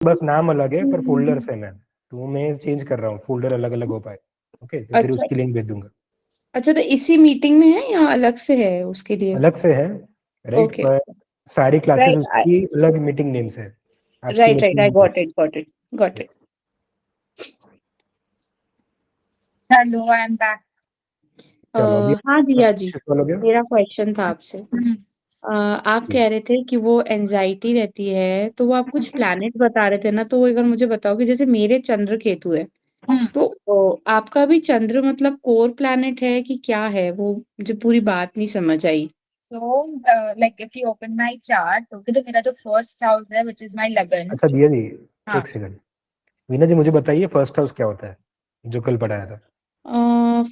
बस नाम अलग है पर फोल्डर सेम है, तो मैं चेंज कर रहा हूँ, फोल्डर अलग अलग हो पाए। ओके, तो फिर अच्छा उसकी लिंक भेज दूंगा। अच्छा, तो इसी मीटिंग में है या अलग से है उसके लिए? अलग से है, राइट, ओके, पर सारी क्लासेस राइट उसकी अलग मीटिंग नेम्स है। आपकी right right, I meeting, got it. Hello, I am back. चलो अभी हाँ दिया जी, सॉल्व हो गया। मेरा क्वेश्चन था आपसे। आप कह रहे थे कि वो एंजाइटी रहती है, तो वो आप कुछ प्लैनेट बता रहे थे ना, तो वो एक बार मुझे बताओ कि जैसे मेरे चंद्र केतु है, तो आपका भी चंद्र मतलब कोर प्लैनेट है कि क्या है वो? मुझे पूरी बात नहीं समझ आई। So, like if you open my chart, okay, तो मेरा जो first house है, which is my लगन। अच्छा दिया जी, हाँ। एक सेकंड, वीना जी मुझे बताइए फर्स्ट हाउस क्या होता है, जो कल पढ़ाया था।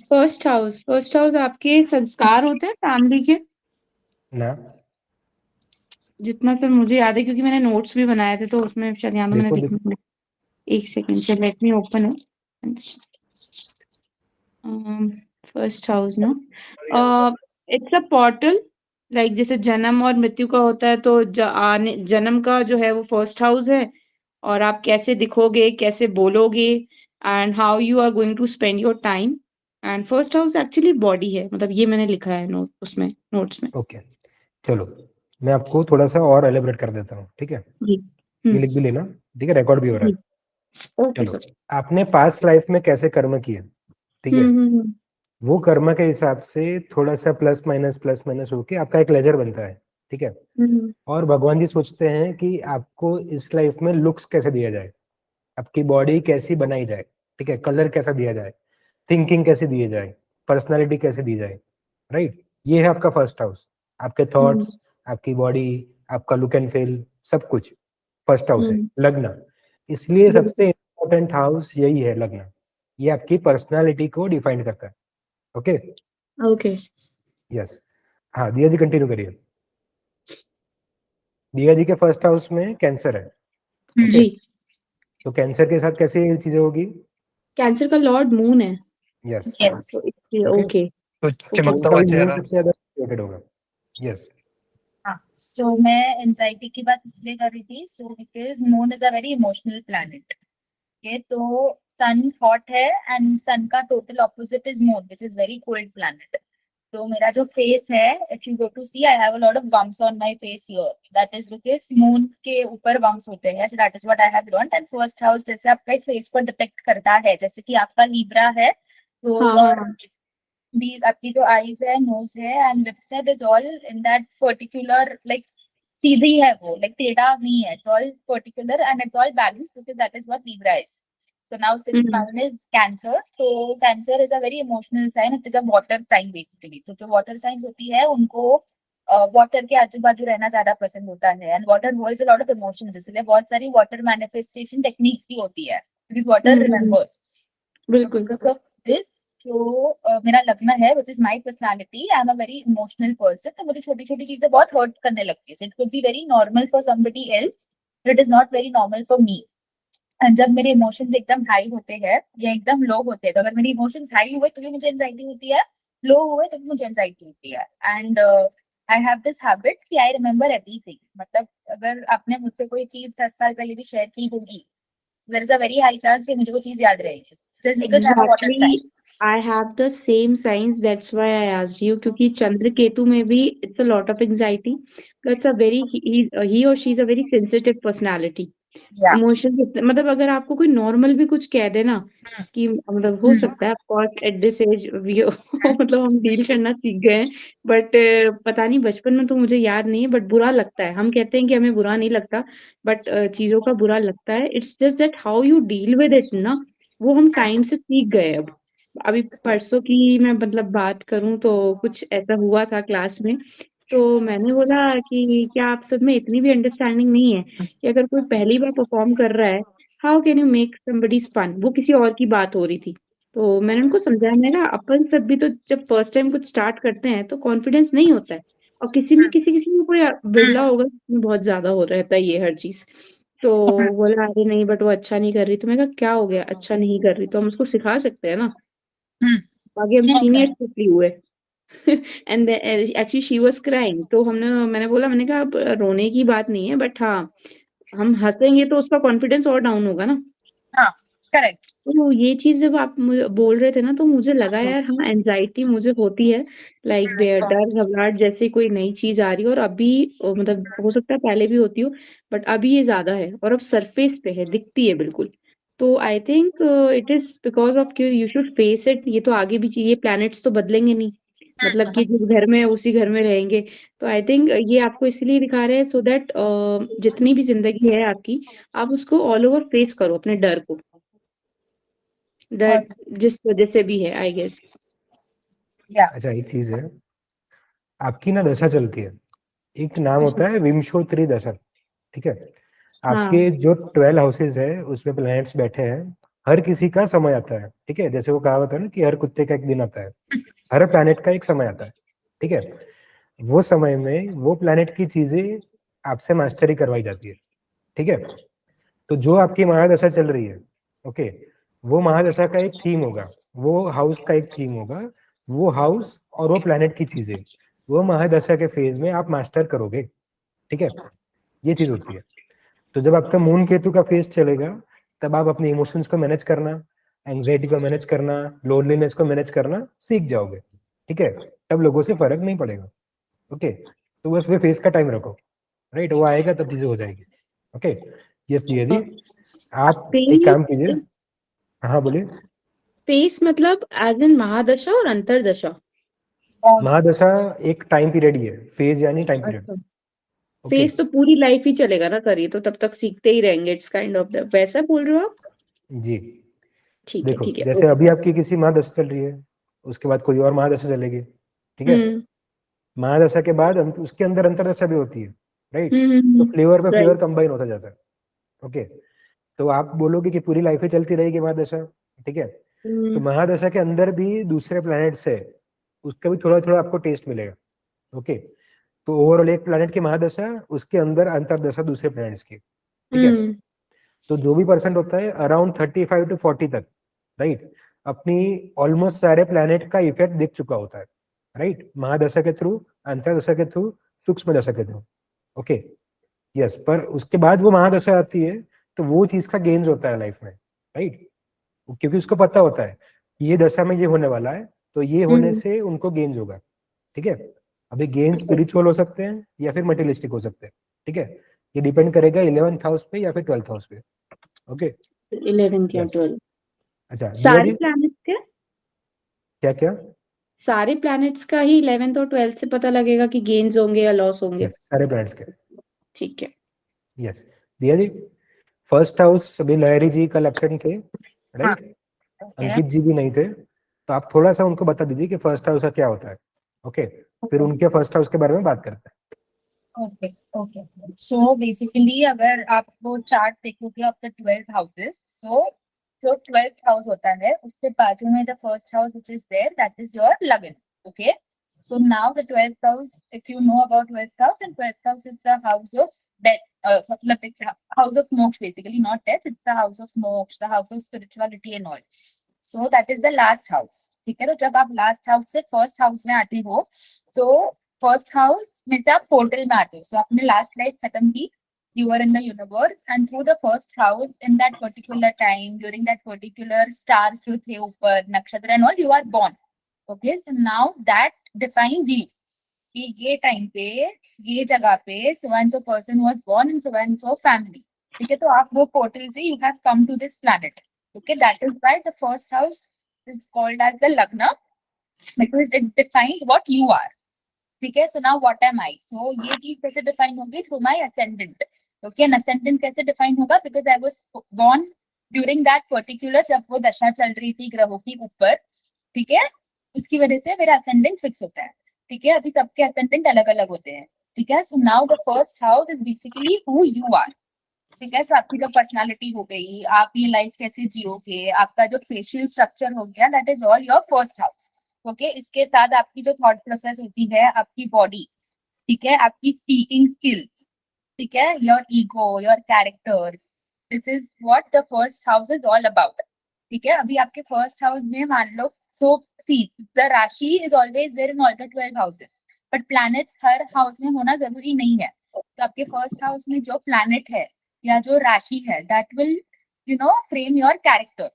फर्स्ट हाउस आपके संस्कार होते हैं फैमिली के, ना, जितना सर मुझे याद है, क्योंकि मैंने नोट्स भी बनाए थे तो उसमें शायद याद मैंने देखो लिखा। देखो, एक second sir, let me open it. First house ना, इट्स अ पोर्टल, लाइक जैसे जन्म और मृत्यु का होता है, तो जन्म का जो है वो फर्स्ट हाउस है, और आप कैसे दिखोगे, कैसे बोलोगे, and how you are going to spend your time. And first house actually body है, मतलब ये मैंने लिखा है नोट्स में। ओके, चलो मैं आपको थोड़ा सा और एलिब्रेट कर देता हूँ, ठीक है, जी। ये लिख भी लेना, ठीक है, रिकॉर्ड भी हो रहा जी। है। ओके चलो, सर। आपने पास्ट लाइफ में कैसे कर्म किए, ठीक है, हम्म। वो कर्म के हिसाब से थोड़ा सा प्लस माइनस होके आपका एक लेजर बनता है, ठीक है। हम्म। और भगवान जी सोचते हैं कि आपको इस लाइफ में लुक्स कैसे दिया जाए, आपकी बॉडी कैसी बनाई जाए, ठीक है, कलर कैसा दिया जाए, थिंकिंग कैसे दिए जाए, पर्सनालिटी कैसे दी जाए, राइट। ये है आपका फर्स्ट हाउस, आपके हम्म। थॉट्स, आपकी बॉडी, आपका लुक एंड फील, सब कुछ फर्स्ट हाउस है, हम्म। लग्न। इसलिए बिल्कुल। सबसे इम्पोर्टेंट हाउस यही है, लग्न। ये आपकी पर्सनालिटी को डिफाइन करता है। Okay, okay. यस। हाँ दिया जी कंटिन्यू करिए। दिया जी के फर्स्ट हाउस में कैंसर है, ओके, जी। तो कैंसर के साथ कैसी चीजें होगी। कैंसर का लॉर्ड मून है, यस, Yes. तो इसलिए ओके, ओके। तो ओके। चमकता उनका हुआ भी मून चेहरा। सबसे ज्यादा related होगा। यस, हाँ, so मैं एंजाइटी की बात इसलिए कर रही थी, so because moon is a very emotional planet. Okay, तो sun hot है and sun का total opposite is moon, which is very cold planet. तो मेरा जो फेस है, if you go to see, I have a lot of bumps on my face here. That is because moon के ऊपर bumps होते हैं. So that is what I have learned. And first house जैसे आपका face को detect करता है, जैसे कि आपका लीब्रा है, तो हाँ हाँ हाँ। these आपकी जो eyes है, nose है and lips है, is all in that particular like सीधी है वो, like टेढ़ा नहीं है, it's all particular and it's all balanced because that is what Libra is. So now since mine is Cancer, so Cancer is a very emotional sign. It is a water sign basically. तो जो water signs होती है उनको water के आजू बाजू रहना ज्यादा पसंद होता है, and water holds a lot of emotions, इसलिए बहुत सारी वाटर मैनिफेस्टेशन टेक्निक्स भी होती है, बिकॉज वाटर रिमेम्बर्स। बिल्कुल। बिकॉज ऑफ दिस, तो मेरा लग्न है which is my personality, I am a very emotional person, तो मुझे छोटी छोटी चीजें बहुत हर्ट करने लगती है। It could be very normal for somebody else, but it is not very normal for me. And जब मेरे इमोशंस एकदम हाई होते हैं या एकदम लो होते हैं, तो अगर मेरे इमोशंस हाई हुए तो भी मुझे एंजाइटी होती है, लो हुए तो भी मुझे एंजाइटी होती है। And I have this habit कि आई रिमेम्बर एवरीथिंग, मतलब अगर आपने मुझसे कोई चीज 10 साल पहले भी शेयर की होगी, there is a very high chance कि मुझे वो चीज याद रहेगी, just because I am a water Exactly, sign. I have the same signs. That's why I asked you. क्योंकि चंद्र केतु में भी it's a lot of anxiety. It's a very he or she is a very sensitive personality. या emotion मतलब अगर आपको कोई normal भी कुछ कह दे ना, कि मतलब हो सकता है of course at this age मतलब हम डील करना सीख गए हैं, बट पता नहीं बचपन में तो मुझे याद नहीं है, बट बुरा लगता है। हम कहते हैं कि हमें बुरा नहीं लगता, बट चीजों का बुरा लगता है। It's just that how you deal with it ना, वो हम टाइम से सीख गए। अब अभी परसों की मैं मतलब बात करूं तो कुछ ऐसा हुआ था क्लास में, तो मैंने बोला कि क्या आप सब में इतनी भी अंडरस्टैंडिंग नहीं है कि अगर कोई पहली बार परफॉर्म कर रहा है, how can you make somebody's fun. वो किसी और की बात हो रही थी, तो मैंने उनको समझाया, मैंने कहा अपन सब भी तो जब फर्स्ट टाइम कुछ स्टार्ट करते हैं तो कॉन्फिडेंस नहीं होता है, और किसी में कोई बिरला होगा, जिसमें बहुत ज्यादा हो रहता है ये हर चीज। तो बोला अरे नहीं, बट वो अच्छा नहीं कर रही। तो मैं कहा क्या हो गया, अच्छा नहीं कर रही तो हम उसको सिखा सकते हैं ना, आगे हम सीनियर्स किस लिए हुए। And actually she was crying, तो मैंने बोला, मैंने कहा अब रोने की बात नहीं है, बट हाँ हम हँसेंगे तो उसका कॉन्फिडेंस और डाउन होगा ना। हाँ, करेक्ट। तो ये चीज़ जब आप बोल रहे थे ना तो मुझे लगा यार हाँ एंग्जायटी मुझे होती है, लाइक डर घबराहट जैसे कोई नई चीज़ आ रही है और अभी मतलब हो सकता है पहले भी होती हो, बट अभी ये ज़्यादा है और अब सरफेस पे है, दिखती है बिल्कुल। तो I think it is because of कि यू शुड फेस इट, ये तो आगे भी चाहिए, प्लैनेट्स तो बदलेंगे नहीं, मतलब कि जिस घर में है उसी घर में रहेंगे। तो आई थिंक ये आपको इसलिए दिखा रहे हैं सो दैट जितनी भी ज़िंदगी है आपकी, आप उसको ऑल ओवर फेस करो अपने डर को। डर जिस वजह से भी है आई गेस। अच्छा एक चीज है, आपकी ना दशा चलती है, एक नाम होता है विंशोत्तरी दशा, ठीक है। आपके हाँ, जो 12 हाउसेज है उसमें प्लैनेट्स बैठे हैं, हर किसी का समय आता है, ठीक है। जैसे वो कहावत है ना कि हर कुत्ते का एक दिन आता है, हर प्लैनेट का एक समय आता है, ठीक है। वो समय में वो प्लैनेट की चीजें आपसे मास्टरी करवाई जाती है, ठीक है। तो जो आपकी महादशा चल रही है, ओके, वो महादशा का एक थीम होगा, वो हाउस का एक थीम होगा, वो हाउस और वो प्लैनेट की चीजें, वो महादशा के फेज में आप मास्टर करोगे, ठीक है। ये चीज होती है। तो जब आपका मून केतु का फेज चलेगा, तब आप अपने इमोशंस को मैनेज करना, एंग्जाइटी को मैनेज करना, लोनलीनेस को मैनेज करना सीख जाओगे, ठीक है। तब लोगों से फर्क नहीं पड़ेगा, ओके। तो बस वे फेज का टाइम रखो, राइट, वो आएगा तब चीजें हो जाएगी, ओके। यस दिया जी, आप एक काम कीजिए। फेस हाँ बोलिए। फेस मतलब एज इन महादशा और अंतरदशा। महादशा एक टाइम पीरियड ही है, फेज यानी टाइम पीरियड, अच्छा, ओके। फेस तो पूरी लाइफ ही चलेगा ना सर, ये तो तब तक सीखते ही रहेंगे, इट्स काइंड ऑफ द वैसा बोल रहे हो आप? जी देखो, ठीक है, जैसे ओके। अभी आपकी किसी महादशा चल रही है, उसके बाद कोई और महादशा चलेगी, ठीक है। हुँ, महादशा के बाद उसके अंदर अंतरदशा भी होती है, राइट। तो हुँ, फ्लेवर पे फ्लेवर राइट। कंबाइन होता जाता है, ओके। तो आप बोलोगे कि पूरी लाइफ ही चलती रहेगी महादशा, ठीक है। तो हुँ, महादशा के अंदर भी दूसरे प्लैनेट्स है, उसका भी थोड़ा थोड़ा आपको टेस्ट मिलेगा, ओके। तो ओवरऑल एक प्लैनेट की महादशा, उसके अंदर अंतरदशा दूसरे प्लैनेट्स की, ठीक है। हुँ, तो जो भी परसेंट होता है अराउंड 35 to 40 तक, राइट, अपनी ऑलमोस्ट सारे प्लैनेट का इफेक्ट दिख चुका होता है, राइट, महादशा के थ्रू, अंतरदशा के थ्रू, सूक्ष्म दशा के थ्रू, ओके। यस, पर उसके बाद वो महादशा आती है, तो वो चीज का गेन्स होता है लाइफ में, राइट, क्योंकि उसको पता होता है कि ये दशा में ये होने वाला है, तो ये होने हुँ, से उनको गेन्स होगा, ठीक है। अभी गेन स्पिरिचुअल हो सकते हैं या फिर मटेरियलिस्टिक हो सकते हैं, ठीक है। ये डिपेंड करेगा 11th हाउस पे या फिर 12th हाउस पे, ओके। 11th या यस, 12th अच्छा दिया सारे जी। प्लैनेट्स के? क्या क्या? सारे प्लैनेट्स का ही 11th और 12th से पता लगेगा कि गेन्स होंगे या लॉस होंगे? यस, सारे प्लैनेट्स के। ठीक है। यस दिया जी। फर्स्ट हाउस अभी लहरी जी कल एब्सेंट थे, हाँ, राइट, ओके, अंकित जी भी नहीं थे, तो आप थोड़ा सा उनको बता दीजिए कि फर्स्ट हाउस का क्या होता है, ओके। फिर उनके फर्स्ट हाउस के बारे में बात करते ओके, ओके। सो बेसिकली अगर आप वो चार्ट देखोगे ऑफ द 12 हाउसेस, सो जो 12th हाउस होता है उससे बाजू में the first house which is there, that is your लगन, okay. So now the 12th house, if you know about 12th house, and 12th house is the house of death, like the house of moksha, basically not death, it's the house of moksha, the house of spirituality and all. So that is the last house, ठीक है। तो जब आप last house से first house में आते हो, तो फर्स्ट हाउस में से आप पोर्टल में आते हो, सो आपने लास्ट लाइफ खत्म की, you are in the universe, and through the first house in that particular time, during that particular stars जो थे ऊपर नक्षत्र and all, you are born, okay। So now that defines you कि ये time पे ये जगह पे so and so person was born in so and so family, ठीक है। तो आप वो पोर्टल से you have come to this planet, okay। That is why the first house is called as the lagna, because it defines what you are, ठीक है। So now what am I, so ये चीज कैसे define होगी, through my ascendant, okay. An ascendant कैसे define होगा, because I was born during that particular, जब वो दशा चल रही थी ग्रहों की ऊपर, ठीक है। उसकी वजह से मेरा असेंडेंट फिक्स होता है, ठीक है। अभी सबके असेंडेंट अलग अलग होते हैं, ठीक है। So now the first house is basically who you are, ठीक है। सो आपकी जो पर्सनालिटी हो गई, आप ये लाइफ कैसे जियोगे, आपका जो फेशियल स्ट्रक्चर हो गया, that is all your first house, okay. इसके साथ आपकी जो थॉट प्रोसेस होती है, आपकी बॉडी, ठीक है, आपकी स्पीकिंग स्किल्स, ठीक है, your ego, your character, this is what the first house is all about, ठीक है। अभी आपके फर्स्ट हाउस में मान लो, so see the rashi is always there in all the 12 houses, but planets हर हाउस में होना जरूरी नहीं है। तो आपके फर्स्ट हाउस में जो प्लैनेट है, या जो राशि है that will frame your character.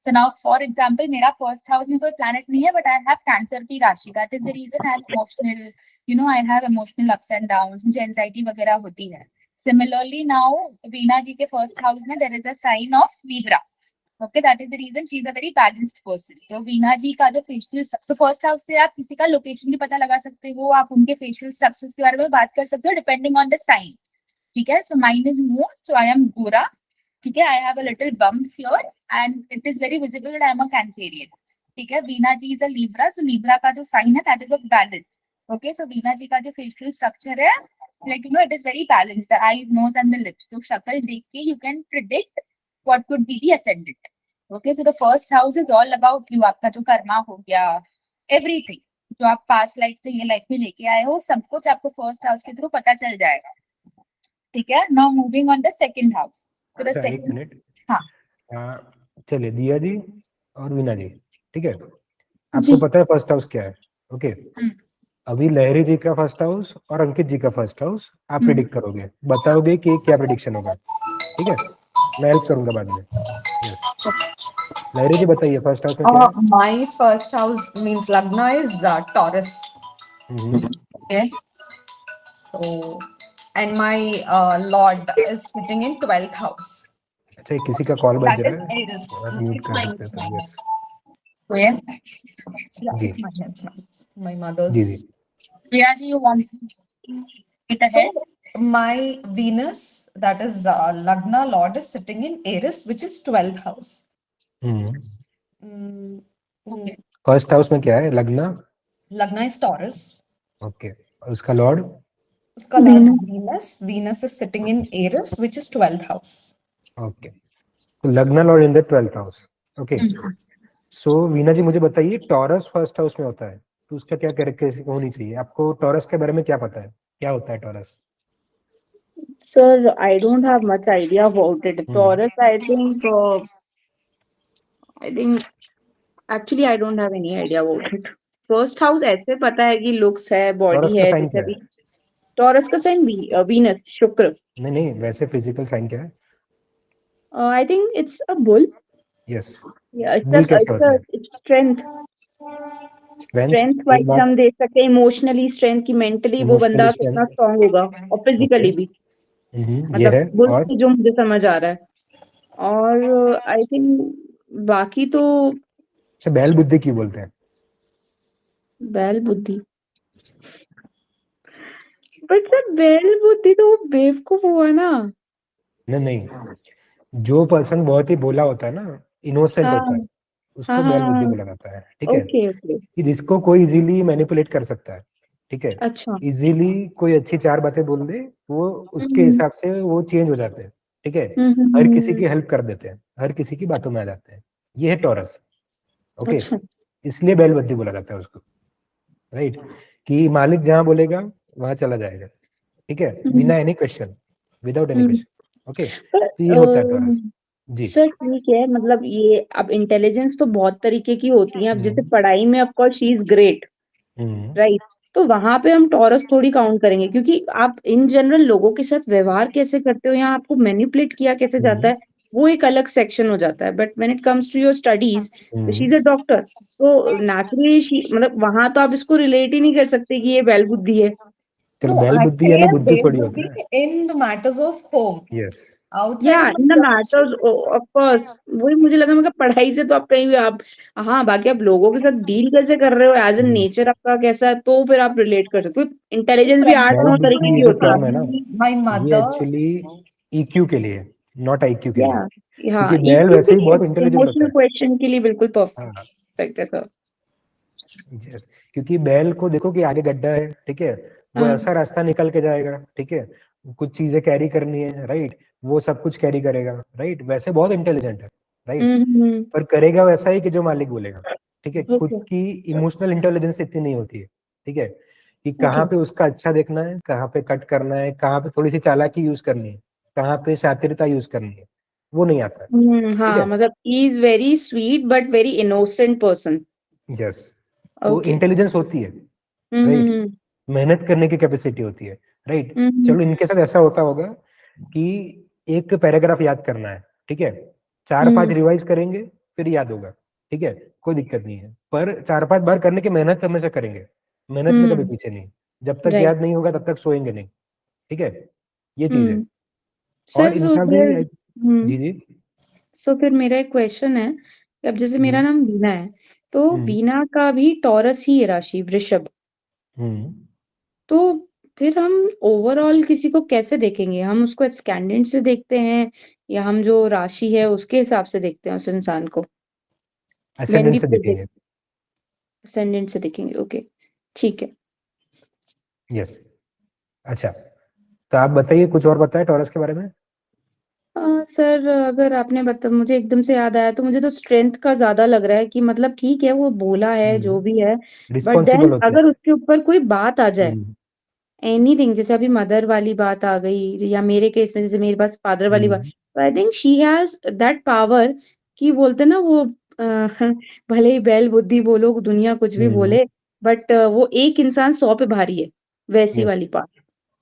So now for example मेरा first house में कोई planet नहीं है but I have Cancer की राशि. That is the reason I am emotional, I have emotional ups and downs, मुझे anxiety वगैरह होती है. Similarly now वीना जी के first house में there is a sign of Libra. Okay, that is the reason she is a very balanced person. तो वीना जी का जो facial so first house से आप किसी का location भी पता लगा सकते हो, आप उनके facial structures के बारे में बात कर सकते हो depending on the sign. ठीक है, so mine is moon, so I am Gora. ठीक है, I have a little bumps here and it is very visible that I am a Cancerian. ठीक है, वीना जी is a Libra, so Libra का जो sign है that is of balance. Okay, so Veena जी का जो facial structure है, like it is very balanced, the eyes, nose and the lips. So शक्ल देख के you can predict what could be the ascendant. Okay, so the first house is all about you. आपका जो कर्मा हो गया, everything जो आप past life से ये life में लेके आए हो, सब कुछ आपको first house के थ्रू पता चल जाएगा. ठीक है, now moving on the second house. So the अच्छा, एक second, मिनट. हाँ. चलिए, दिया जी और वीना जी, ठीक है, जी. आपको पता है फर्स्ट हाउस क्या है? ओके, हम्म. अभी लहरी जी का फर्स्ट हाउस और अंकित जी का फर्स्ट हाउस आप प्रिडिक्ट करोगे, बताओगे कि क्या प्रिडिक्शन होगा. ठीक है, मैं हेल्प करूंगा बाद में. यस, लहरी जी बताइए फर्स्ट हाउस में क्या है? My first house means Lagna is Taurus. Okay. So, and my Lord is sitting in 12th house. अच्छा, किसी का कॉल बज That रहा is है, Aries. आप म्यूट It's कर mine. सकते It's हैं. mine. Yes Where? Yeah, जी. it's mine. It's mine. My mother's. जी जी. Where do you want it ahead? So my Venus, that is Lagna Lord, is sitting in Aries, which is 12th house. Mm, Okay. First house में क्या है? लग्न. Lagna is Taurus. Okay, और उसका Lord? उसका Lord Venus. Venus is sitting in Aries, which is 12th house. Okay, तो lagna lord in the 12th house. Okay, so Veena ji मुझे बताइए, टॉरस फर्स्ट हाउस में होता है तो उसका क्या कैरेक्टरिस्टिक होनी चाहिए? आपको टॉरस के बारे में क्या पता है, क्या होता है taurus? Sir, I don't have much idea about it. Taurus, I think actually I don't have any idea about it. First house ऐसे पता है कि looks है, टॉरस body का है, साइन जैसे क्या अभी है? टॉरस का साइन वीनस, शुक्र. नहीं नहीं, वैसे फिजिकल साइन क्या है? I think it's a bull. Yes, Yeah, bull कैसे होता है? it's strength. स्ट्रेंथ. स्ट्रेंथ एक वाइज बात, हम देख सकते हैं, इमोशनली स्ट्रेंथ की, मेंटली वो बंदा इमोशनली कितना स्ट्रेंथ. स्ट्रांग होगा, और फिजिकली भी. ये मतलब है. बुल और से जो मुझे समझ आ रहा है. और आई थिंक बाकी तो अच्छा, बैल बुद्धि क्यों बोलते हैं? बैल बुद्धि. बट सर बैल बुद्धि तो वो बेवकूफ हुआ ना. नहीं नहीं, जो पर्सन बहुत ही बोला होता है ना, इनोसेंट हाँ होता है, उसको बैल बुद्धि बोला जाता है. ठीक है, ओके ओके. कि जिसको कोई इजीली मैनिपुलेट कर सकता है. ठीक है, अच्छा. इजीली कोई अच्छी चार बातें बोल दे, वो उसके हिसाब से वो चेंज हो जाते हैं. ठीक है, हर किसी की हेल्प कर देते हैं, हर किसी की बातों में आ जाते हैं. ये है टॉरस. ओके, अच्छा. इसलिए बैल बुद्धि बोला जाता है उसको. राइट, कि मालिक जहां बोलेगा वहां चला जाएगा. ठीक है, बिना any question, without any question. Okay, तो ये होता है टॉरस. जी. सर ठीक है, मतलब ये अब इंटेलिजेंस तो बहुत तरीके की होती है. अब जैसे पढ़ाई में of course she is great, right, तो वहां पे हम टॉरस थोड़ी काउंट करेंगे, क्योंकि आप इन जनरल लोगों के साथ व्यवहार कैसे करते हो या आपको मैनिपुलेट किया कैसे जाता है, वो एक अलग सेक्शन हो जाता है. But when it comes to your studies, she is a doctor, तो नेचुरली मतलब वहां तो आप इसको रिलेट ही नहीं कर सकते कि ये बैल बुद्धि है. चलो, No, बैल I'd बुद्धि say यानी a बुद्धि bail थोड़ी होता है. buddhi in the matters of home. Yes, Outside या of in the the matters of course. वही मुझे लगा, मैं पढ़ाई से तो आप कहीं भी आप, हाँ, बाकी आप लोगों के साथ डील कैसे कर रहे हो, एज ए नेचर आपका कैसा है, तो फिर आप रिलेट कर सकते हो. इंटेलिजेंस भी 8-9 बैल तरीके बुद्धि की जो होती है. टर्म है ना, my ये mother. एक्चुअली ईक्यू के लिए, नॉट आईक्यू के लिए. हाँ, क्योंकि बैल वैसे ही बहुत इंटेलिजेंट होता इमोशनल है. क्वेश्चन के लिए बिल्कुल हाँ, परफेक्ट है सर. yes. क्योंकि बैल को देखो कि आगे गड्ढा है. ठीक है, वो हाँ. ऐसा रास्ता निकल के जाएगा. ठीक है, कुछ चीजें कैरी करनी है. राइट, वो सब कुछ कैरी करेगा. राइट, वैसे बहुत इंटेलिजेंट है. राइट, पर करेगा वैसा ही कि जो मालिक बोलेगा. ठीक है, खुद ओके की इमोशनल इंटेलिजेंस इतनी नहीं होती है. ठीक है, कि कहाँ पे उसका अच्छा देखना है, कहाँ पे कट करना है, कहाँ पे थोड़ी सी चालाकी यूज करनी है, कहाँ पे शातिरता यूज करनी है, वो नहीं आता है. हाँ, है? मतलब he is very sweet but very innocent person. Yes, तो ओके. इंटेलिजेंस होती है. राइट, मेहनत करने की कैपेसिटी होती है. राइट, चलो इनके साथ ऐसा होता होगा कि एक पैराग्राफ याद करना है, ठीक है, 4-5 हम्म रिवाइज करेंगे फिर याद होगा, ठीक है, कोई दिक्कत नहीं है, पर 4-5 बार करने की मेहनत हमेशा करेंगे, मेहनत में कभी हम्म पीछे नहीं, जब तक राइट याद नहीं होगा तब तक सोएंगे नहीं, ठीक है, ये चीज है। और सर सो इनका भी फिर जी जी सो फिर मेरा एक क्वेश्चन है कि अब जैसे मेरा हम्म नाम वीना है, तो हम्म वीना का भी टॉरस ही है राशि, वृषभ। हम्म तो फिर हम ओवरऑल किसी को कैसे देखेंगे? हम उसको एस्केंडेंट से देखते हैं या हम जो राशि है उसके हिसाब से देखते हैं उस इंसान को? व्हेन असेंडेंट वी से प्रेडिक्ट दिखेंगे। असेंडेंट से देखेंगे, ओके, ठीक है। यस। अच्छा, तो आप बताइए, कुछ और बताएं टॉरस के बारे में। सर अगर आपने मुझे एकदम से याद आया तो मुझे तो स्ट्रेंथ का ज़्यादा लग रहा है कि मतलब ठीक है वो भोला है, जो भी है, बट रिस्पॉन्सिबल देन होते हैं। अगर उसके ऊपर कोई बात आ जाए, हम्म एनीथिंग, जैसे अभी मदर वाली बात आ गई या मेरे केस में जैसे मेरे पास फादर वाली बात, हम्म तो I think she has that power कि बोलते ना वो भले ही बैल बुद्धि बोलो दुनिया कुछ भी हम्म बोले, बट वो एक इंसान 100 पे भारी है, वैसी यस वाली बात।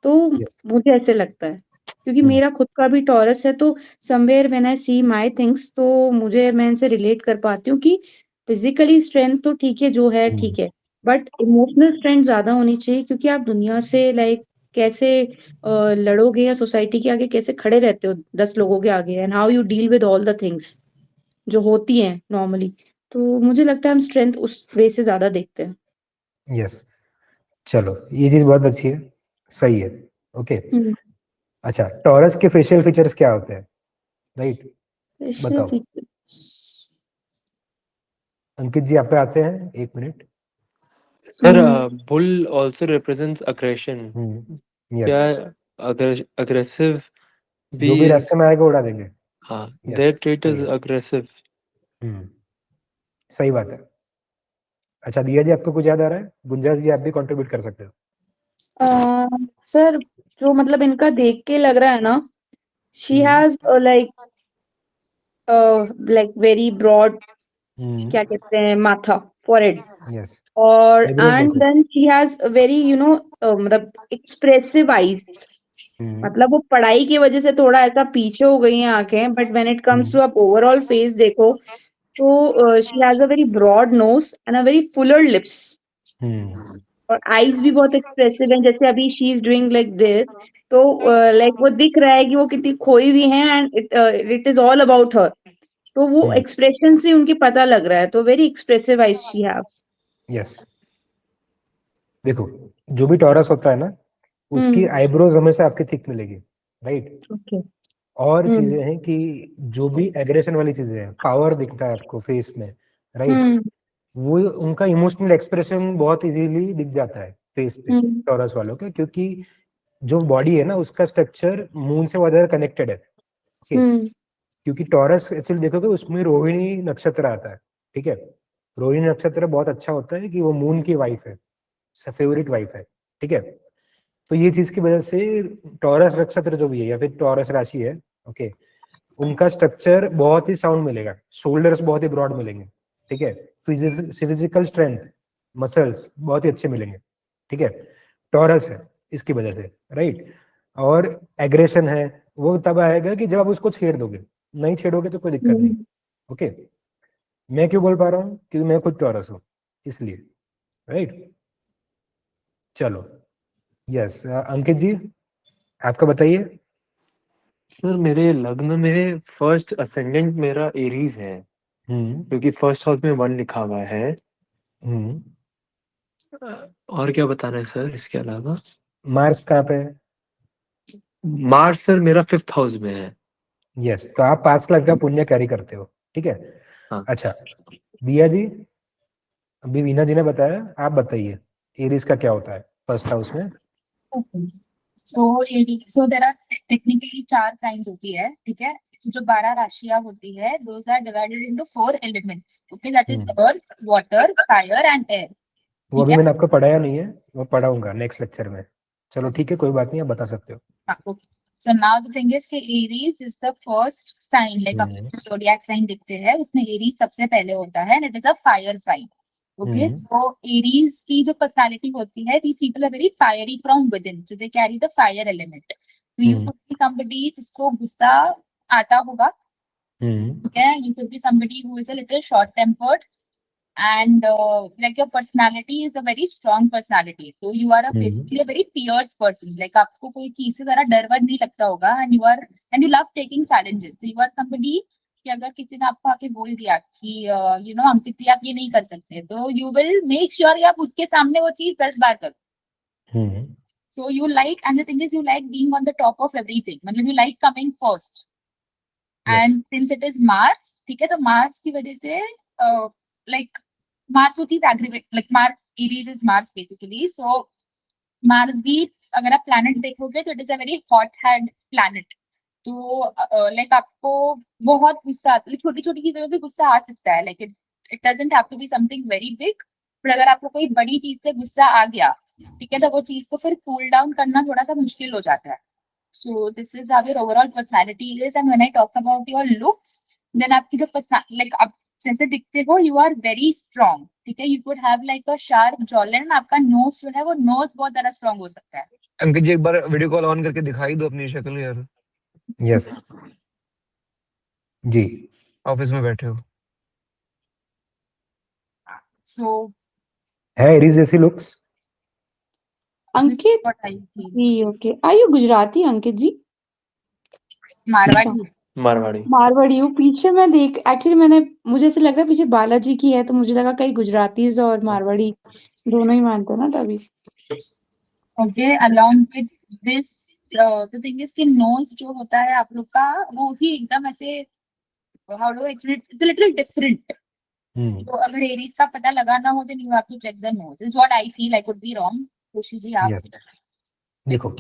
तो यस मुझे ऐसे लगता है क्योंकि हम्म मेरा खुद का भी टॉरस है, तो somewhere when I see my things तो मैं इनसे रिलेट कर पाती हूँ कि फिजिकली स्ट्रेंथ तो ठीक है जो है हम्म ठीक है, बट इमोशनल स्ट्रेंथ ज्यादा होनी चाहिए क्योंकि आप दुनिया से लाइक कैसे लड़ोगे या सोसाइटी के आगे कैसे खड़े रहते हो 10 लोगों के आगे, and how you deal with all the things जो होती हैं नॉर्मली। तो मुझे लगता है हम स्ट्रेंथ उस वे से ज्यादा देखते हैं। यस। चलो, ये चीज बहुत अच्छी है, सही है। ओके। हम्म अच्छा, टॉरस के फेशियल फीचर्स क्या होते हैं, राइट? facial बताओ। features। अंकित जी, आप पे आते हैं, 1 मिनट। Sir, हम्म bull also represents aggression. Yes, क्या aggressive जो भी bees? रास्ते में आएगा उड़ा देंगे। हाँ, यस, their trait सही is है। aggressive. हम्म सही बात है। अच्छा, दिया जी, आपको कुछ याद आ रहा है? गुंजाश जी, आप भी कंट्रीब्यूट कर सकते हो। सर जो मतलब इनका देख के लग रहा है ना, she hmm has like very broad, क्या कहते हैं, माथा, फॉरहेड, यस, और आईब्रोज एंड देखो। देन शी हैज वेरी मतलब एक्सप्रेसिव आईज। हम्म मतलब वो पढ़ाई की वजह से थोड़ा ऐसा पीछे हो गई हैं आंखें, but when it comes hmm to आप ओवरऑल फेस देखो तो she has a very broad nose and a very fuller lips, hmm और आईज भी बहुत एक्सप्रेसिव हैं, जैसे अभी she is doing like this, तो लाइक वो दिख रहा है कि वो कितनी खोई हुई हैं, and it is all about her, तो वो हम्म एक्सप्रेशन से उनके पता लग रहा है, तो very expressive eyes she have. Yes. देखो, जो भी टॉरस होता है ना, उसकी हम्म आईब्रोज हमेशा आपकी थिक मिलेगी, राइट? ओके। और हम्म चीजें हैं कि जो भी एग्रेशन वाली चीजें हैं, पावर दिखता है आपको फेस में, राइट? हम्म वो उनका इमोशनल एक्सप्रेशन बहुत इजीली दिख जाता है फेस पे, हम्म टॉरस वालों के, क्योंकि जो बॉडी है ना, उसका स्ट्रक्चर मून से बहुत ज्यादा कनेक्टेड है। ओके। हम्म क्योंकि टॉरस एक्चुअली देखोगे उसमें रोहिणी नक्षत्र आता है, ठीक है? रोहिणी नक्षत्र बहुत अच्छा होता है कि वो मून की वाइफ है, फेवरेट वाइफ है, ठीक है? तो ये चीज की वजह से टॉरस नक्षत्र जो भी है या फिर टॉरस राशि है, ओके, उनका स्ट्रक्चर बहुत ही साउंड मिलेगा, शोल्डर्स बहुत ही ब्रॉड मिलेंगे, ठीक है? फिजिकल स्ट्रेंथ, मसल्स बहुत ही अच्छे मिलेंगे, ठीक है? टॉरस है इसकी वजह से, राइट? और एग्रेशन है, वो तब आएगा कि जब आप उसको छेड़ दोगे, नहीं छेड़ोगे तो कोई दिक्कत नहीं। हम्म। ओके। मैं क्यों बोल पा रहा हूँ? क्योंकि मैं खुद टॉरस हूँ, इसलिए, राइट? चलो, यस। अंकित जी, आपका बताइए। सर मेरे लग्न में फर्स्ट असेंडेंट मेरा एरीज है, हम्म क्योंकि फर्स्ट हाउस में 1 लिखा हुआ है। हम्म और क्या बताना है सर इसके अलावा? मार्स कहाँ पे है? मार्च सर मेरा 5th हाउस में है। यस, तो आप 5 लाख का पुण्य कैरी करते हो, ठीक है? हाँ अच्छा, दिया जी, अभी वीना जी ने बताया, आप बताइए एरीज का क्या होता है फर्स्ट हाउस में? सो देर आर टेक्निकली 4 साइंस होती है, ठीक है? तो जो 12 राशियां होती है, those are divided into 4 elements, okay? That is earth, water, fire and air, वो ठीक अभी है? मैंने आपको पढ़ाया नहीं है, वो पढ़ाऊंगा नेक्स्ट लेक्चर में। चलो ठीक है, कोई बात नहीं, आप बता सकते हो। हाँ, okay. So now the thing is कि Aries is the first sign, like आप हम्म ज़ोडिएक साइन दिखते हैं उसमें एरीज सबसे पहले होता है, and it is a fire sign, okay? Hmm so Aries की जो पर्सनालिटी होती है, these people are very fiery from within, so they carry the fire element, तो यू कुड बी समबडी जिसको गुस्सा आता होगा, ठीक है, you could be somebody who is a little short tempered and like your personality is a very strong personality, so you are basically a very fierce person, like आपको कोई चीज से ज़रा डर वर नहीं लगता होगा, and you love taking challenges, so you are somebody कि अगर किसी ने आपको आके बोल दिया कि you know अंकित जी आप ये नहीं कर सकते, तो you will make sure कि आप उसके सामने वो चीज 10 बार करो. So you like, and the thing is you like being on the top of everything, मतलब you like coming first. And since it is Mars, ठीक है, तो Mars की वजह से like Mars वो चीज aggravate, like Mars, Aries is Mars basically, so Mars भी अगर आप planet देखोगे तो it is a very hot head planet, तो like आपको बहुत गुस्सा आता है, छोटी छोटी चीजों में भी गुस्सा आ सकता है, like it doesn't have to be something very big, पर अगर आपको कोई बड़ी चीज से गुस्सा आ गया, ठीक है, तो वो चीज को फिर कूल डाउन करना थोड़ा सा मुश्किल हो जाता है. So this is how your overall personality is, and when I talk about your looks, then आपकी जो personality, like आप जैसे दिखते हो, you are very strong, ठीक है, you could have like a sharp jawline, आपका nose जो है वो nose बहुत ज़्यादा strong हो सकता है. अंकित जी एक बार वीडियो कॉल ऑन करके दिखाई दो अपनी शक्ल यार. यस जी, ऑफिस में बैठे हो. So है एरीज जैसी looks. this is Ankit what I feel. जी, okay. Are you Gujarati Ankit ji? Marwari. Marwari. Marwari हूँ. पीछे मैं देख, एक्चुअली मुझे ऐसे लग रहा है पीछे बालाजी की है, तो मुझे लगा कहीं गुजरातीज और मारवाड़ी दोनों ही मानते हैं ना तभी. Okay, along with this, the thing is कि nose जो होता है आप लोग का, वो ही एकदम ऐसे, how do I explain it? It's a little different. So अगर एरीज का पता लगाना हो, then you have to check the nose. Is what I feel. I could be wrong. खुशी जी आप. देखो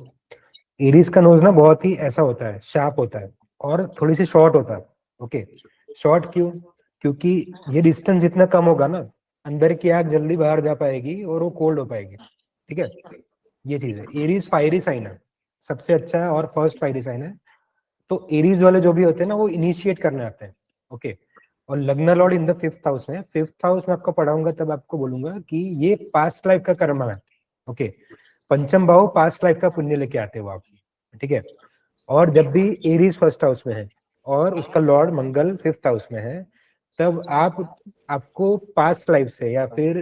एरीज का नोज ना बहुत ही ऐसा होता है, शार्प होता है और थोड़ी सी शॉर्ट होता है. ओके, शॉर्ट क्यों? क्योंकि ये डिस्टेंस जितना कम होगा ना, अंदर की आग जल्दी बाहर जा पाएगी और वो कोल्ड हो पाएगी. ठीक है, ये चीज है. एरीज फायरी साइन है, सबसे अच्छा है और फर्स्ट फायरी साइन है. तो एरीज वाले जो भी होते हैं ना, वो इनिशिएट करने आते हैं. ओके, और लग्न lord in the 5th house में. 5th हाउस में आपको पढ़ाऊंगा तब आपको बोलूंगा कि ये पास्ट लाइफ का कर्म है. ओके, पंचम भाव पास्ट लाइफ का पुण्य लेके आते हो आप. ठीक है, और जब भी एरीज 1st हाउस में है और उसका लॉर्ड मंगल 5th हाउस में है, तब आपको पास्ट लाइफ से या फिर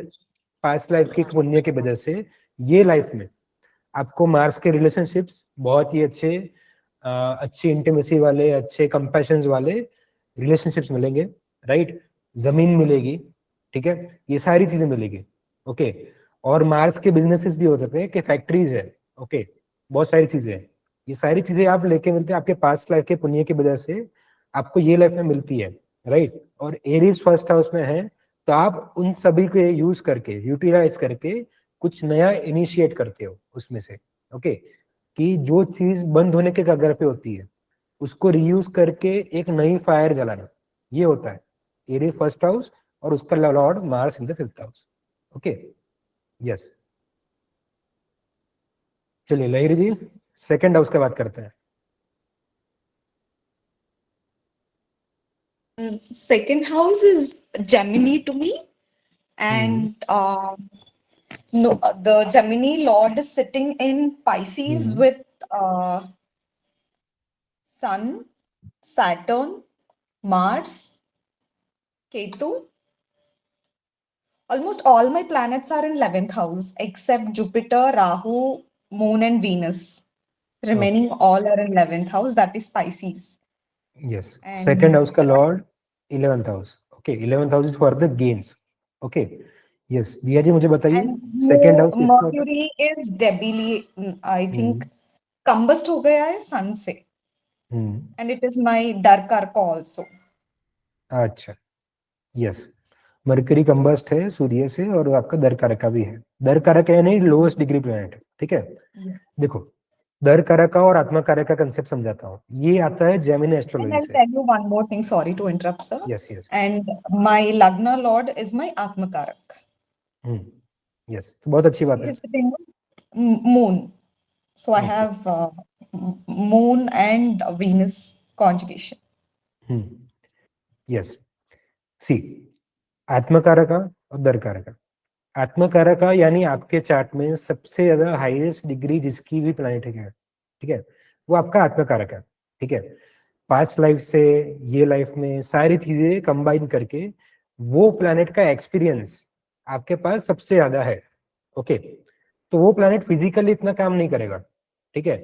पास्ट लाइफ की पुण्य की वजह से ये लाइफ में आपको मार्स के रिलेशनशिप्स बहुत ही अच्छी इंटीमेसी वाले, अच्छे कंपैशंस वाले रिलेशनशिप्स मिलेंगे. राइट, जमीन मिलेगी. ठीक है, ये सारी चीजें मिलेगी. ओके, और मार्स के बिजनेसेस भी हो सकते हैं कि फैक्ट्रीज है. ओके, बहुत सारी चीजें हैं. ये सारी चीजें आप लेके मिलते हैं आपके पास्ट लाइफ के पुण्य की वजह से, आपको ये लाइफ में मिलती है. राइट, और एरीज 1st हाउस में है, तो आप उन सभी को यूज करके, यूटिलाइज करके कुछ नया इनिशिएट करते हो उसमें से. ओके, कि जो चीज बंद होने के कगार पे होती है उसको रीयूज करके एक नई फायर जलाना, ये होता है एरीज 1st हाउस और उसका Lord Mars in the 5th house. Okay, yes. चलिए लहरी जी 2nd हाउस की बात करते हैं. Second house is Gemini to me, and no, the Gemini Lord is sitting in Pisces with Sun, Saturn, Mars, Ketu. Almost all my planets are in 11th house except Jupiter, Rahu, Moon, and Venus. Remaining all are in 11th house, that is Pisces. Yes. And 2nd house का Lord 11th house. Okay, 11th house is for the games. Okay, yes. दिया जी मुझे बताइए And 2nd house किसका होता है? Mercury is debility, I think combust हो गया है sun से, and it is my dark arc also. अच्छा, यस. मरकरी कंबस्ट है सूर्य से और आपका दर कारका भी है. दर कारका यानी लोएस्ट डिग्री प्लैनेट. ठीक है, देखो दर कारका और आत्मा कारक का कंसेप्ट समझाता हूँ. ये आता है जेमिनी And एस्ट्रोलॉजी I'll से. tell you one more thing, sorry to interrupt, sir. Yes yes. And my Lagna Lord is my Atma Karak. Yes, तो बहुत अच्छी बात है. He's sitting on Moon. So I have Moon and Venus conjugation. Yes. See, Atmakaraka और दरकारका. आत्मकारका यानी आपके chart में सबसे ज्यादा हाईएस्ट डिग्री जिसकी भी प्लैनेट है. ठीक है, वो आपका आत्मकारक है, ठीक है। पास्ट लाइफ से ये लाइफ में सारी चीजें कंबाइन करके वो प्लैनेट का एक्सपीरियंस आपके पास सबसे ज्यादा है, ओके। तो वो प्लैनेट फिजिकली इतना काम नहीं करेगा, ठीक है,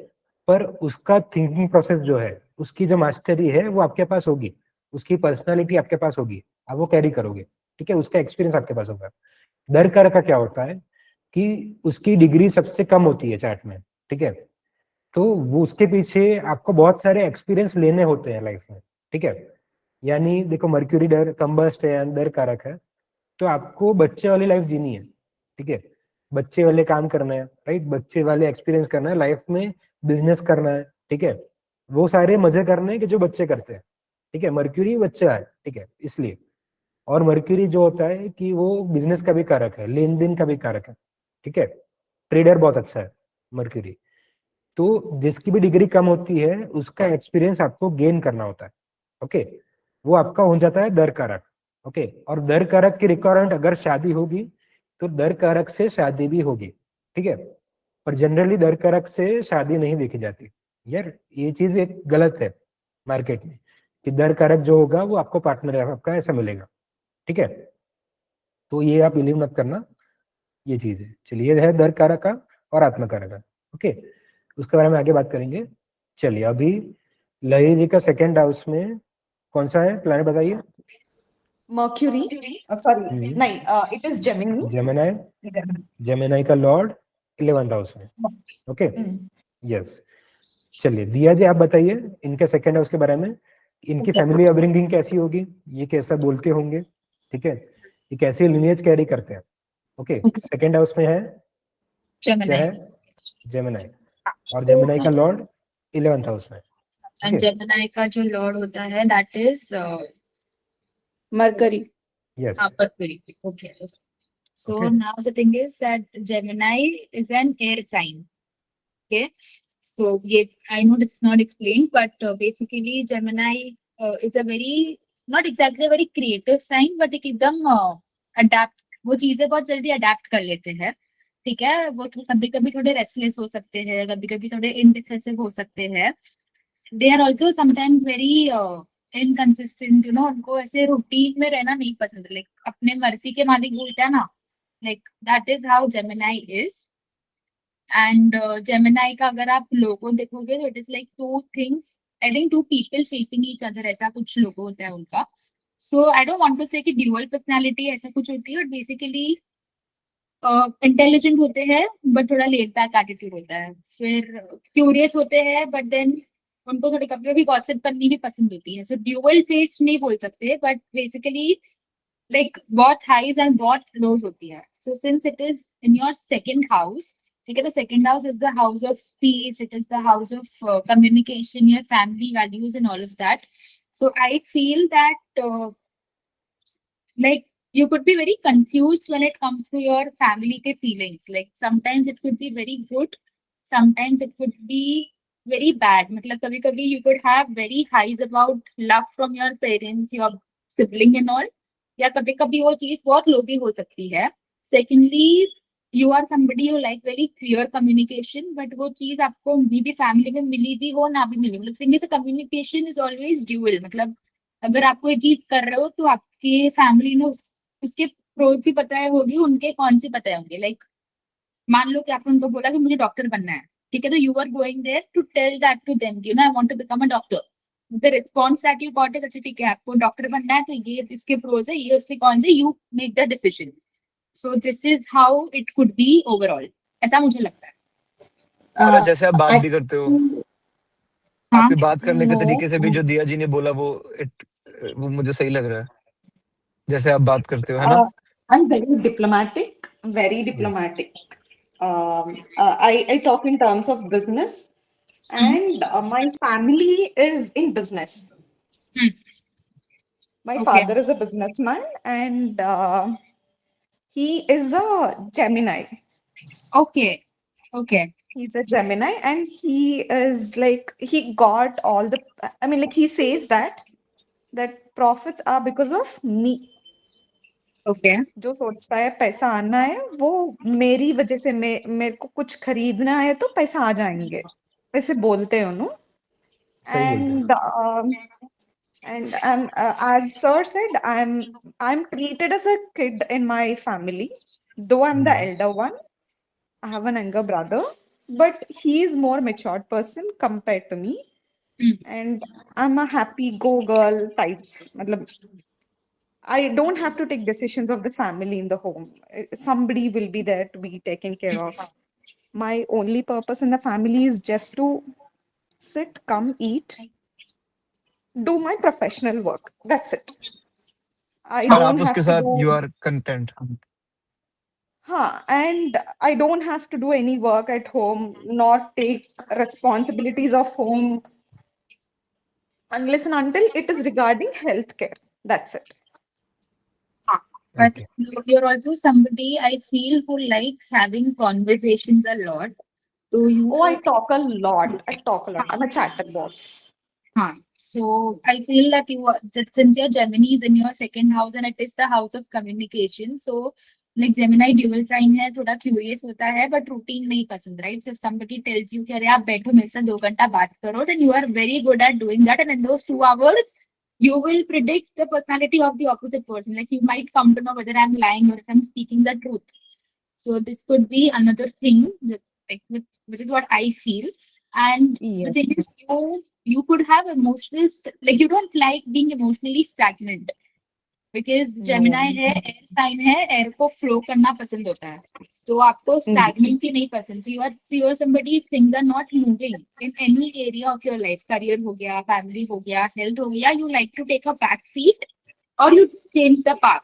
पर उसका थिंकिंग प्रोसेस जो है, उसकी जो मास्टरी है वो आपके पास होगी, उसकी पर्सनालिटी आपके पास होगी, आप वो कैरी करोगे, ठीक है, उसका एक्सपीरियंस आपके पास होगा। दर कारक का क्या होता है कि उसकी डिग्री सबसे कम होती है चार्ट में, ठीक है, तो वो उसके पीछे आपको बहुत सारे एक्सपीरियंस लेने होते हैं लाइफ में, ठीक है। यानी देखो मर्क्यूरी डर कंबस्ट है, दर कारक है, तो आपको बच्चे वाली लाइफ जीनी है, ठीक है, बच्चे वाले काम करना है, राइट, बच्चे वाले एक्सपीरियंस करना है लाइफ में, बिजनेस करना है, ठीक है, वो सारे मजे करने हैं कि जो बच्चे करते हैं, ठीक है, मर्क्यूरी बच्चा है, ठीक है, इसलिए। और मर्क्यूरी जो होता है कि वो बिजनेस का भी कारक है, लेन देन का भी कारक है, ठीक है, ट्रेडर बहुत अच्छा है मर्क्यूरी। तो जिसकी भी डिग्री कम होती है उसका एक्सपीरियंस आपको गेन करना होता है, ओके, वो आपका हो जाता है दर कारक, ओके। और दर कारक की रिक्वायरमेंट अगर शादी होगी तो दर कारक से शादी भी होगी, ठीक है, पर जनरली दर कारक से शादी नहीं देखी जाती यार, ये चीज एक गलत है मार्केट में कि दर कारक जो होगा वो आपको पार्टनर आपका ऐसा मिलेगा, ठीक है। तो ये आप बिलीव मत करना, ये चीज है। चलिए, ये है दर कारक का और आत्म कारक का, ओके, उसके बारे में आगे बात करेंगे। चलिए, अभी लहरी जी का सेकेंड हाउस में कौन सा है प्लैनेट बताइए। Mercury, sorry, नहीं, it is Gemini. Gemini, Gemini का लॉर्ड 11th हाउस में, ओके, यस। चलिए दिया जी, आप बताइए इनके सेकेंड हाउस के बारे में, इनकी फैमिली अपब्रिंगिंग कैसी होगी, ये कैसा बोलते होंगे, ठीक है, ये कैसे लिनियज कैरी करते हैं, ओके। सेकेंड हाउस में है क्या Gemini. है, जेमिनाई, और जेमिनाई का लॉर्ड 11th हाउस में, And Gemini का जो लॉर्ड होता है that is mercury. Yes, Mercury. Okay. So Okay. now the thing is that Gemini is an air sign. Okay. So yeah, I know this is not explained, but basically Gemini is a very not exactly a very creative sign, but एक एकदम adapt, वो चीजें बहुत जल्दी adapt कर लेते हैं, ठीक है। वो कभी कभी थोड़े रेस्टलेस हो सकते हैं, कभी कभी थोड़े इनडिसाइसिव हो सकते हैं। They are also sometimes very inconsistent, you know, उनको ऐसे रूटीन में रहना नहीं पसंद, लाइक अपने मर्जी के मालिक बोलते हैं ना, like that is how Gemini is. And Gemini का अगर आप लोगो देखोगे तो it is like two things, I think two people facing each other, ऐसा कुछ लोगो होता है उनका। So I don't want to say कि ड्यूअल पर्सनालिटी ऐसा कुछ होती है, बट बेसिकली इंटेलिजेंट होते हैं बट थोड़ा लेट बैक एटीट्यूड होता है, फिर क्यूरियस होते हैं बट देन उनको थोड़ी कभी कभी गॉसिप करनी भी पसंद होती है। सो ड्यूअल फेस नहीं बोल सकते, बट बेसिकली लाइक बहुत हाईज एंड बहुत लोज होती है। So since it is in your second house, ठीक है, the second house is the house of speech, it is the house of communication, your family values and all of that. So I feel that like you could be very confused when it comes to your family ke feelings, like sometimes it could be very good, sometimes it could be very bad, matlab kabhi kabhi you could have very highs about love from your parents, your sibling and all, या कभी कभी वो चीज बहुत लो भी हो सकती है। Secondly, you are somebody you like very clear communication, but वो चीज आपको मे भी फैमिली में मिली भी हो ना भी मिली, मतलब कम्युनिकेशन इज ऑलवेज ड्यूअल, मतलब अगर आप कोई चीज कर रहे हो तो आपकी फैमिली ने उसके प्रोज भी पता है होगी, उनके कौन से पता होंगे। लाइक मान लो कि आपने उनको बोला कि मुझे डॉक्टर बनना है, ठीक है, तो you are going there to tell that to them, you know, I want to become a doctor. The response that you got is अच्छा, ठीक है, आपको डॉक्टर बनना है तो ये इसके प्रोज है, ये उससे कौन से, you make the decision. So this is how it could be overall, ऐसा मुझे लगता है। और जैसे आप बात भी करते हो, हाँ, आपकी बात करने के No. तरीके से भी जो दिया जी ने बोला वो मुझे सही लग रहा है, जैसे आप बात करते हो, है ना। I'm very diplomatic, very diplomatic. I talk in terms of business, and my family is in business. My Okay. father is a businessman, and he is a Gemini. okay, okay, He's a Gemini, and he is like, he got all the, I mean, like, he says that profits are because of me. okay, जो सोचता है पैसा आना है वो मेरी वजह से, मेरे को कुछ खरीदना है तो पैसा आ जाएंगे। वैसे बोलते हो नो. सही बोलते हैं। And as sir said, I'm treated as a kid in my family, though I'm the elder one. I have an younger brother, but he is more matured person compared to me. And I'm a happy go girl types. matlab, I don't have to take decisions of the family in the home. Somebody will be there to be taken care of. My only purpose in the family is just to sit, come, eat, do my professional work. That's it. I और don't आप have उसके to साथ do, you are content. and I don't have to do any work at home, not take responsibilities of home unless and until it is regarding healthcare. That's it. But Okay. you're also somebody I feel who likes having conversations a lot. So you Oh, I talk a lot. I talk a lot. I'm a chatterbox. So I feel that that since your Gemini is in your second house and it is the house of communication, so like Gemini dual sign है, थोड़ा curious होता है, but routine नहीं पसंद, right? So if somebody tells you कि अरे आप बैठो मेरे साथ 2 घंटा बात करो, then you are very good at doing that, and in those 2 hours you will predict the personality of the opposite person. Like you might come to know whether I'm lying or if I'm speaking the truth. So this could be another thing, just like which is what I feel. And the Yes. thing is, you could have emotional like you don't like being emotionally stagnant because Gemini No. है air sign है, air को flow करना पसंद होता है. तो आपको stagnancy नहीं पसंद. So you are somebody if things are not moving in any area of your life, career हो गया, family हो गया, health हो गया, you like to take a back seat or you change the path.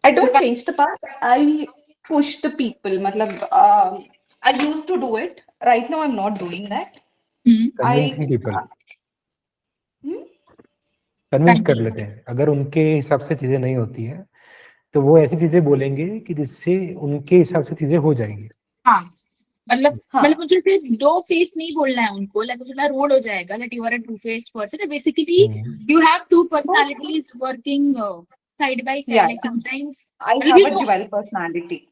I don't change the path. I push the people. I used to do it. Right now, I'm not doing that. Convincing people Hmm? Convince कर लेते हैं, अगर उनके हिसाब से चीजें नहीं होती है तो वो ऐसी चीजें बोलेंगे कि जिससे उनके हिसाब से चीजें हो जाएंगी। हाँ मतलब हाँ. मुझे फिर 2 फेस नहीं बोलना है उनको, लाइक थोड़ा रोड हो जाएगा that you are a 2 faced person. Basically you have 2 personalities working side by side. Yeah. Like sometimes I मतलब have you a know, dual personality.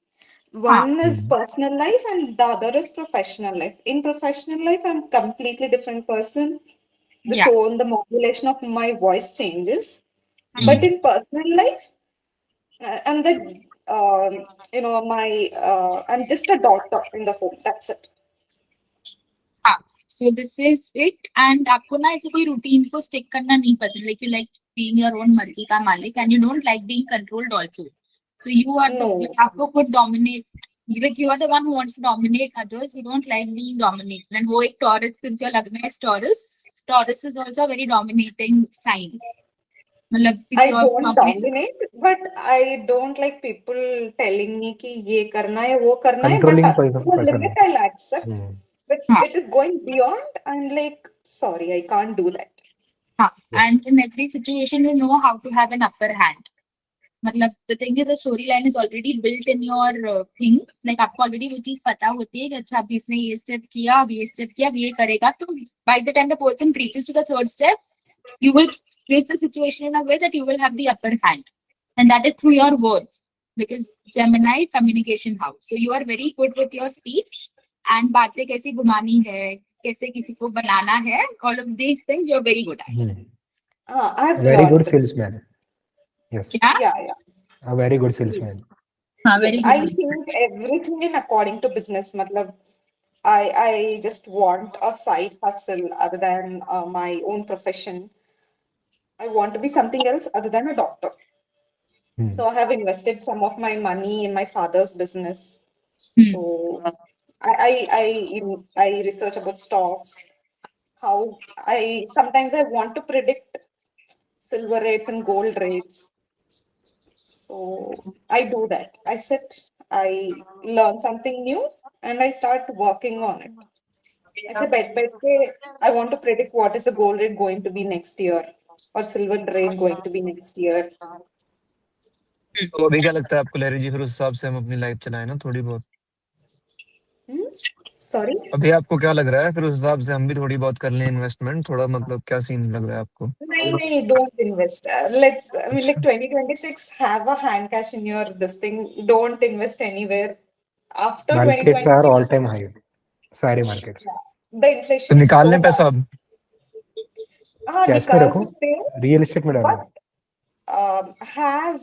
One is personal life and the other is professional life. In professional life, I'm completely different person. The yeah. tone, the modulation of my voice changes. But in personal life, and then I'm just a daughter in the home. That's it. हाँ, so this is it. And आपको ना ऐसे कोई routine को stick करना नहीं पसंद. Like you like being your own मर्जी का मालिक and you don't like being controlled also. So you are the No. आपको खुद dominate. Like you are the one who wants to dominate others. You don't like being dominated. And वो एक Taurus, since your lagna is Taurus, Taurus is also a very dominating sign. मतलब I किसी और don't dominate, but I don't like people telling me कि ये करना है, वो करना है. Controlling But to a person. limit, I'll accept. But हाँ. it is going beyond. I'm like, sorry, I can't do that. हाँ. Yes. And in every situation, you know how to have an upper hand. मतलब the thing is the storyline is already built in your thing. Like आपको already वो चीज पता होती है कि अच्छा अभी इसने ये step किया, अभी ये step किया, अभी ये करेगा. तो by the time the person reaches to the third step, you will face the situation in a way that you will have the upper hand, and that is through your words. Because Gemini communication house, so you are very good with your speech and बातें कैसी घुमानी है, कैसे किसी को बनाना है, all of these things you are very good at. I've Very good learned. salesman. Yes. Yeah. A very good salesman. हाँ, Yes, very I good. think everything in according to business. मतलब, I just want a side hustle other than my own profession. I want to be something else other than a doctor. So I have invested some of my money in my father's business. So I research about stocks. How sometimes I want to predict silver rates and gold rates. So I do that. I sit, I learn something new, and I start working on it. I say, I want to predict what is the gold rate going to be next year, or silver rate going to be next year. तो अभी क्या लगता है आपको लहरी जी, फिर उस हिसाब से हम अपनी लाइफ चलाएं ना थोड़ी बहुत? Sorry? अभी आपको क्या लग रहा है, फिर उस हिसाब से हम भी थोड़ी बहुत कर लें इन्वेस्टमेंट, थोड़ा मतलब क्या सीन लग रहा है आपको? No, don't invest. Like 2026, have a hand cash in your this thing. Don't invest anywhere. After Markets are 2026, all time high. सारे markets. the तो inflation is निकाल so लें पैसा high. अब? हाँ कैश में निकाल रखो, सकते हैं रियल एस्टेट में डालो। but have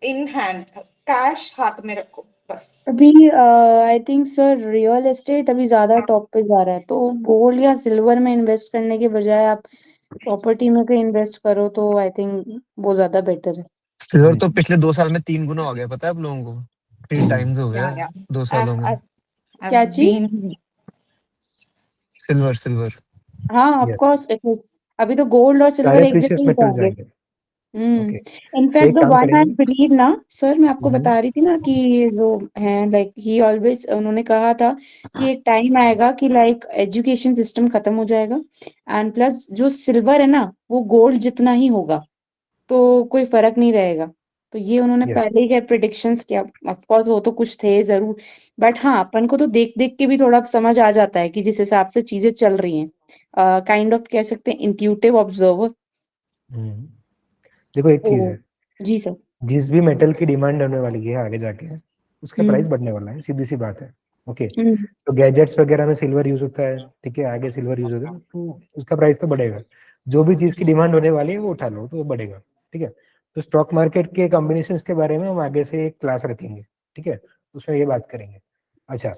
in hand, cash हाथ में रखो बस. अभी I think sir real estate अभी ज्यादा टॉप पे जा रहा है, तो गोल्ड या सिल्वर में इन्वेस्ट करने के बजाय आप प्रॉपर्टी में कहीं इन्वेस्ट करो तो आई थिंक वो ज्यादा बेटर है। सिल्वर तो पिछले 2 साल में 3 गुना हो गया, पता है आप लोगों को? 3 टाइम्स हो गया Yeah. 2 सालों में। क्या I've चीज? been सिल्वर हाँ of Yes. Course it is. अभी तो गोल्ड और सिल्वर सारे एक प्रीशियस जैसे ही मेटल्स जाएंगे। जाएंगे। ओके, तो इनफैक्ट एक द काम वन आई करेंगे। बिलीव ना सर, मैं आपको हम्म, बता रही थी ना कि ये जो है लाइक ही ऑलवेज उन्होंने कहा था कि एक टाइम आएगा कि लाइक एजुकेशन सिस्टम खत्म हो जाएगा एंड प्लस जो सिल्वर है ना वो गोल्ड जितना ही होगा, तो कोई फर्क नहीं रहेगा। तो ये उन्होंने यस, पहले ही क्या प्रिडिक्शंस किया। ऑफ कोर्स वो तो कुछ थे जरूर, बट हाँ अपन को तो देख देख के भी थोड़ा समझ आ जाता है कि जिस हिसाब से चीजें चल रही हैं, काइंड ऑफ कह सकते हैं इंट्यूटिव ऑब्जर्वर। देखो एक चीज तो है, जी सर। जिस भी मेटल की डिमांड होने वाली है आगे जाके, उसका प्राइस हम्म बढ़ने वाला है, सीधी सी बात है। ओके, हम्म तो गैजेट्स वगैरह में सिल्वर यूज होता है, ठीक है, आगे सिल्वर यूज होगा तो उसका प्राइस तो बढ़ेगा। जो भी चीज की डिमांड होने वाली है वो उठा लो तो वो बढ़ेगा, ठीक है। तो स्टॉक मार्केट के कॉम्बिनेशन के बारे में हम आगे से एक क्लास रखेंगे, ठीक है, उसमें ये बात करेंगे। अच्छा,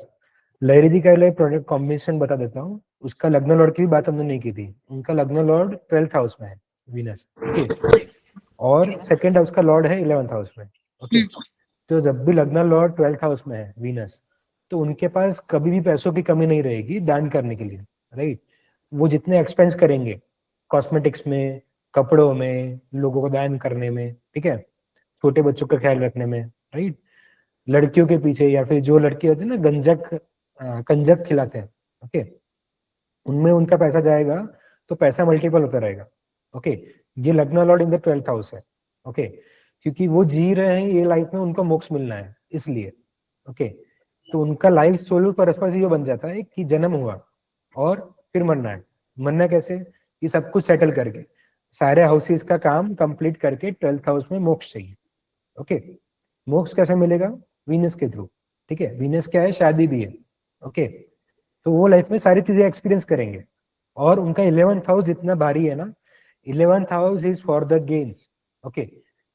लहरी जी का प्रोडक्ट कॉम्बिनेशन बता देता हूँ। उसका लग्न लॉर्ड की भी बात हमने नहीं की थी। उनका लग्न लॉर्ड 12th हाउस में है, वीनस, ओके, और सेकेंड हाउस का लॉर्ड है 11th हाउस में। ओके, तो जब भी लग्न लॉर्ड 12th हाउस में है वीनस, तो उनके पास कभी भी पैसों की कमी नहीं रहेगी दान करने के लिए, राइट। वो जितने एक्सपेंस करेंगे कॉस्मेटिक्स में, कपड़ों में, लोगों को दान करने में, ठीक है, छोटे बच्चों का ख्याल रखने में, राइट, लड़कियों के पीछे, या फिर जो लड़की होती है ना गंजक कंजक खिलाते हैं, ओके, उनमें उनका पैसा जाएगा तो पैसा मल्टीपल होता रहेगा। ओके, ये लग्न lord in the 12th house है। ओके, क्योंकि वो जी रहे हैं ये लाइफ में, उनको मोक्ष मिलना है इसलिए। ओके, तो उनका लाइफ सोल पर्पस ये बन जाता है कि जन्म हुआ और फिर मरना है। मरना कैसे? कि सब कुछ सेटल करके, सारे हाउसेस का काम कंप्लीट करके 12th हाउस में मोक्ष चाहिए। ओके, मोक्ष कैसे मिलेगा? वीनस के थ्रू, ठीक है। वीनस क्या है? शादी भी है। ओके, तो वो लाइफ में सारी चीजें एक्सपीरियंस करेंगे। और उनका 11th हाउस जितना भारी है ना, 11th house is for the games. Okay,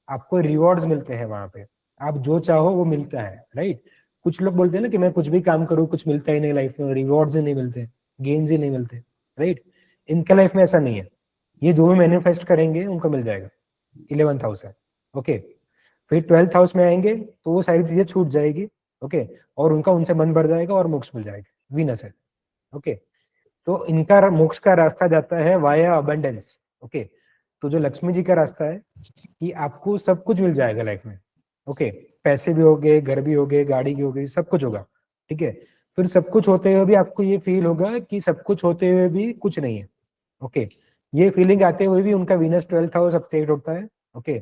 आपको रिवॉर्ड्स मिलते हैं वहां पे, आप जो चाहो वो मिलता है, राइट। कुछ लोग बोलते हैं ना कि मैं कुछ भी काम करूँ कुछ मिलता ही नहीं लाइफ में, रिवॉर्ड्स ही नहीं मिलते, गेम्स ही नहीं मिलते, राइट। इनका लाइफ में ऐसा नहीं है। ये जो भी मैनिफेस्ट करेंगे उनको मिल जाएगा। 11th हाउस है। ओके, फिर 12th हाउस में आएंगे तो वो सारी चीजें छूट जाएगी। ओके, और उनका उनसे मन भर जाएगा और मोक्ष मिल जाएगा। वीनस है। ओके, तो इनका मोक्ष का रास्ता जाता है वाया अबंडेंस। ओके, तो जो लक्ष्मी जी का रास्ता है कि आपको सब कुछ मिल जाएगा लाइफ में। ओके, पैसे भी होंगे, घर भी होंगे, गाड़ी भी होगी, सब कुछ होगा, ठीक है। फिर सब कुछ होते हुए भी आपको ये फील होगा कि सब कुछ होते हुए भी कुछ नहीं है। ओके, ये फीलिंग आते हुए भी उनका वीनस 12th हाउस अपडेट होता है। ओके,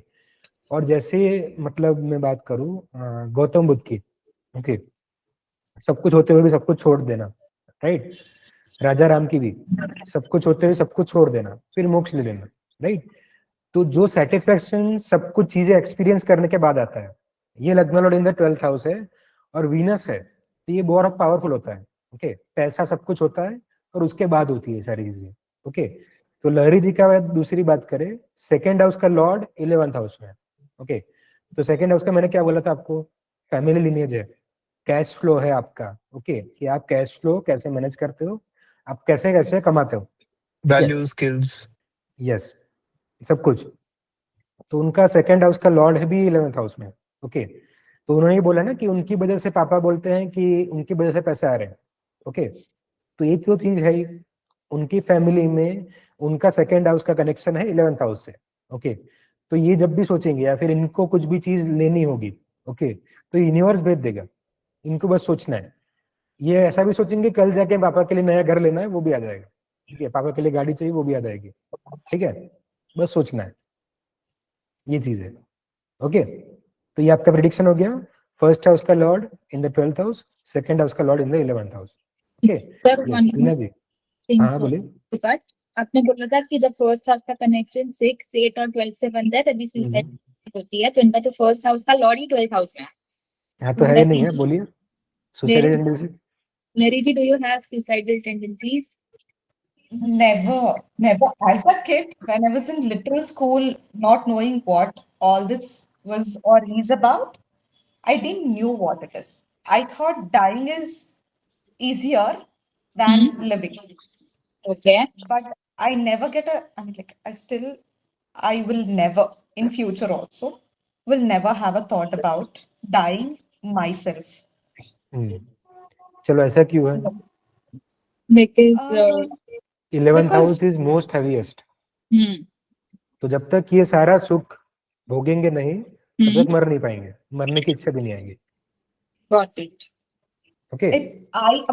और जैसे मतलब मैं बात करूं गौतम बुद्ध की, ओके, सब कुछ होते हुए भी सब कुछ छोड़ देना, राइट। राजा राम की भी, सब कुछ होते हुए सब कुछ छोड़ देना फिर मोक्ष ले लेना, राइट। तो जो सेटिस्फेक्शन सब कुछ चीजें एक्सपीरियंस करने के बाद आता है, ये लग्न lord in the 12th house है और वीनस है, तो ये बहुत पावरफुल होता है। ओके, पैसा सब कुछ होता है और उसके बाद होती है सारी चीजें। ओके, तो लहरी जी का दूसरी बात करें, सेकेंड हाउस का लॉर्ड 11th हाउस में है। ओके, तो सेकेंड हाउस का मैंने क्या बोला था आपको? फैमिली लिनियज है, कैश फ्लो है आपका। ओके, कि आप कैश फ्लो कैसे मैनेज करते हो, आप कैसे कैसे कमाते हो, ठीक है? Value skills. यस, सब कुछ। तो उनका सेकेंड हाउस का लॉर्ड है भी 11th हाउस में। ओके, तो उन्होंने ये बोला ना कि उनकी वजह से पापा बोलते हैं कि उनकी वजह से पैसे आ रहे हैं। ओके, तो ये जो चीज है उनकी फैमिली में, उनका सेकेंड हाउस का कनेक्शन है 11th हाउस से। ओके, तो ये जब भी सोचेंगे या फिर इनको कुछ भी चीज लेनी होगी, ओके, तो यूनिवर्स भेज देगा, इनको बस सोचना है। ये ऐसा भी सोचेंगे कल जाके पापा के लिए नया घर लेना है, वो भी आ जाएगा, ठीक है, पापा के लिए गाड़ी चाहिए, वो भी आ जाएगी, ठीक है, बस सोचना है, ये चीज है। ओके, तो ये आपका प्रिडिक्शन हो गया। फर्स्ट हाउस का lord in the 12th house, second house का lord in the 11th house. Okay, sir yes Tina ji, हाँ बोलिए। बट आपने बोला था कि जब फर्स्ट हाउस का कनेक्शन 6, 8 और 12 से बनता है तभी सुसाइड होती है, तो इनका तो फर्स्ट हाउस का लॉर्ड ही 12th हाउस में है। हाँ तो है नहीं है, बोलिए। Suicidal tendency, Mary ji, do you have suicidal tendencies? Never. As a kid, when I was in literal school, not knowing what all this was or is about, I didn't knew what it is. I thought dying is easier than living. Okay. But I never get a, I mean, like, I will never, in future also, will never have a thought about dying myself. चलो ऐसा क्यों है? Because eleventh Because house is most heaviest. hmm, तो जब तक ये सारा सुख भोगेंगे नहीं तब hmm, तक मर नहीं पाएंगे, मरने की इच्छा भी नहीं आएगी। got it. Okay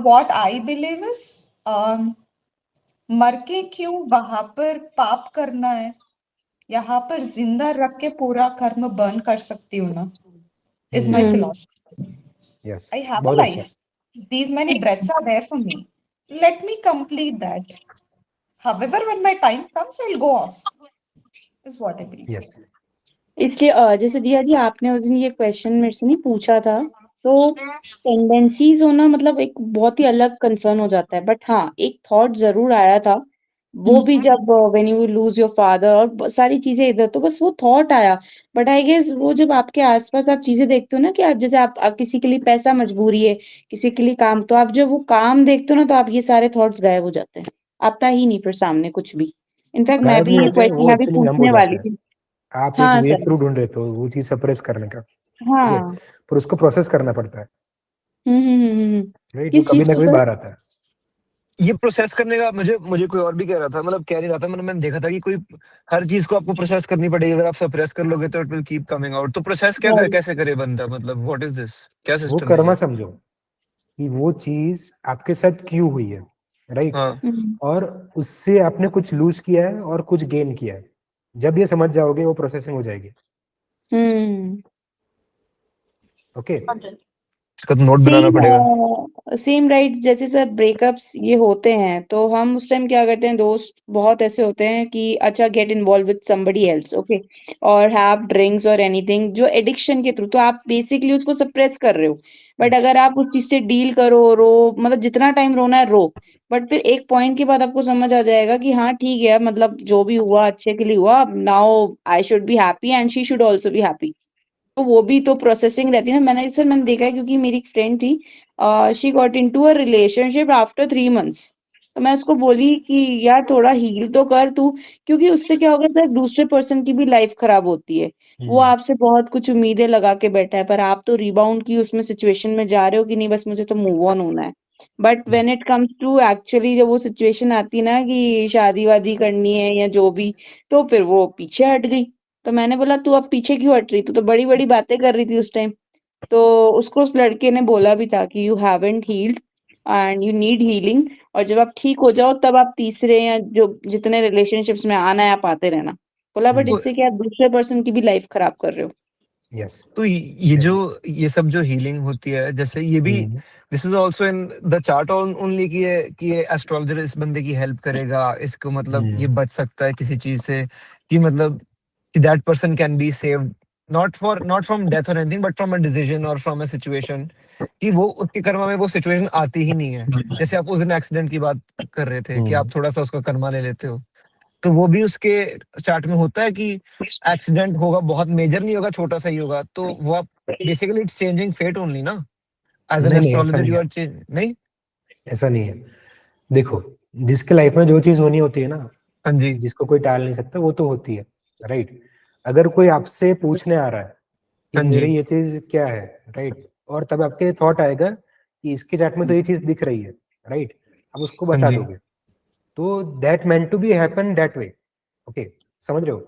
what I believe is, मर के क्यों वहां पर पाप करना है, यहाँ पर जिंदा रख के पूरा कर्म बर्न कर सकती हूँ ना, is my philosophy. Yes, I have a बहुत अच्छा। life. These many breaths are there for me. Let me complete that. However, when my time comes, I'll go off. Is what I believe. Yes, इसलिए जैसे दिया जी आपने उस दिन ये question मेरे से नहीं पूछा था, तो टेंडेंसीज होना मतलब एक बहुत ही अलग कंसर्न हो जाता है। बट हाँ, एक थॉट ज़रूर आया था, वो भी जब when you lose your father और सारी चीज़ें इधर, तो बस वो थॉट आया। बट आई गेस वो जब आपके आस-पास आप चीज़ें देखते हो ना कि आप जैसे आप किसी के लिए पैसा मजबूरी है, किसी के लिए काम, तो आप जब वो काम देखते हो ना तो आप ये सारे थॉट्स गायब हो जाते हैं। आता ही नहीं फिर सामने कुछ भी। इनफैक्ट मैं गायब भी नहीं ये होते, क्वेश्चन वो अभी एक्चुअली नम हो पूछने वाली जाता है। थी। आप एक हाँ वे सर। थ्रू ढूंढ रहे हो वो चीज सप्रेस करने का, ठीक है, हाँ। पर उसको प्रोसेस करना पड़ता है, राइट? वो किस कभी चीज़ ना को कभी सर? बाहर आता है। ये प्रोसेस करने का मुझे मुझे कोई और भी कह रहा था, मतलब कह नहीं रहा था, मैंने देखा था कि कोई हर चीज को आपको प्रोसेस करनी पड़ेगी। अगर आप सप्रेस कर लोगे तो it will keep coming out. तो प्रोसेस राइट। कैसे करे बंदा, मतलब व्हाट इज दिस, क्या वो सिस्टम है कर्मा ये? समझो कि वो चीज आपके साथ क्यों हुई है, राइट? हाँ, हुँ, और उससे आपने कुछ लूज किया है और कुछ गेन किया है। जब ये समझ जाओगे वो प्रोसेसिंग हो जाएगी। हुँ। ओके, इसका तो नोट बनाना पड़ेगा। सेम राइट, जैसे सर ब्रेकअप्स ये होते हैं, तो हम उस टाइम क्या करते हैं, दोस्त बहुत ऐसे होते हैं कि अच्छा get involve with somebody else, okay, और हैव ड्रिंक्स और एनीथिंग जो एडिक्शन के थ्रू, तो आप बेसिकली उसको सप्रेस कर रहे हो। बट यस, अगर आप उस चीज़ से डील करो, रो, मतलब जितना टाइम रोना है रो, बट फिर एक पॉइंट के बाद आपको समझ आ जाएगा कि हाँ, ठीक है, मतलब जो भी हुआ अच्छे के लिए हुआ, now I should be happy and she should also be happy. तो वो भी तो प्रोसेसिंग रहती है ना। मैंने देखा है क्योंकि मेरी एक फ्रेंड थी, she got into a relationship after 3 months. तो मैं उसको बोली कि यार थोड़ा हील तो कर तू, क्योंकि उससे क्या होगा सर, दूसरे पर्सन की भी लाइफ खराब होती है। वो आपसे बहुत कुछ उम्मीदें लगा के बैठा है, पर आप तो रिबाउंड की उसमें सिचुएशन में जा रहे हो कि नहीं बस मुझे तो मूव ऑन होना है। But when yes, it comes to actually जब वो सिचुएशन आती है ना कि शादी-वादी करनी है या जो भी, तो फिर वो पीछे हट गई। तो मैंने बोला तू अब पीछे क्यों हट रही? तू तो बड़ी-बड़ी बातें कर रही थी उस टाइम। तो उसको उस लड़के ने बोला भी था कि you haven't healed and you need healing, और जब आप ठीक हो जाओ तब आप तीसरे या जो जितने रिलेशनशिप्स में आना है आप आते रहना। बोला बट तो इससे क्या, आप दूसरे पर्सन की भी लाइफ खराब कर रहे हो। यस, तो ये सब जो हीलिंग होती है, जैसे ये भी this is also in the chart only कि ये एस्ट्रोलॉजर इस बंदे की हेल्प करेगा, इसको मतलब ये बच सकता है किसी चीज से, कि मतलब कि that person can be saved not from death और anything but from a decision और फ्रॉम अ सिचुएशन, कि वो उसके कर्मा में वो सिचुएशन आती ही नहीं है। जैसे आप उस दिन एक्सीडेंट की बात कर रहे थे कि आप थोड़ा सा उसका कर्मा ले लेते हो, तो वो भी उसके चार्ट में होता है कि एक्सीडेंट होगा, बहुत मेजर नहीं होगा, छोटा सा ही होगा, तो वो आप basically it's changing fate only ना, एज एन नहीं नहीं, ऐसा एस्ट्रोलॉजर नहीं यू है, आर चेंज नहीं। ऐसा नहीं है। देखो, जिसके लाइफ में जो चीज होनी होती है ना, हाँ जी, जिसको कोई टाल नहीं सकता, वो तो होती है, राइट? अगर कोई आपसे पूछने आ रहा है कि हाँ मेरे जी, ये चीज क्या है, राइट, और तब आपके थॉट आएगा कि इसके चार्ट में तो ये चीज दिख रही है, राइट, आप उसको हाँ बता जी, दोगे, तो that meant to be happen that way. Okay, समझ रहे हो?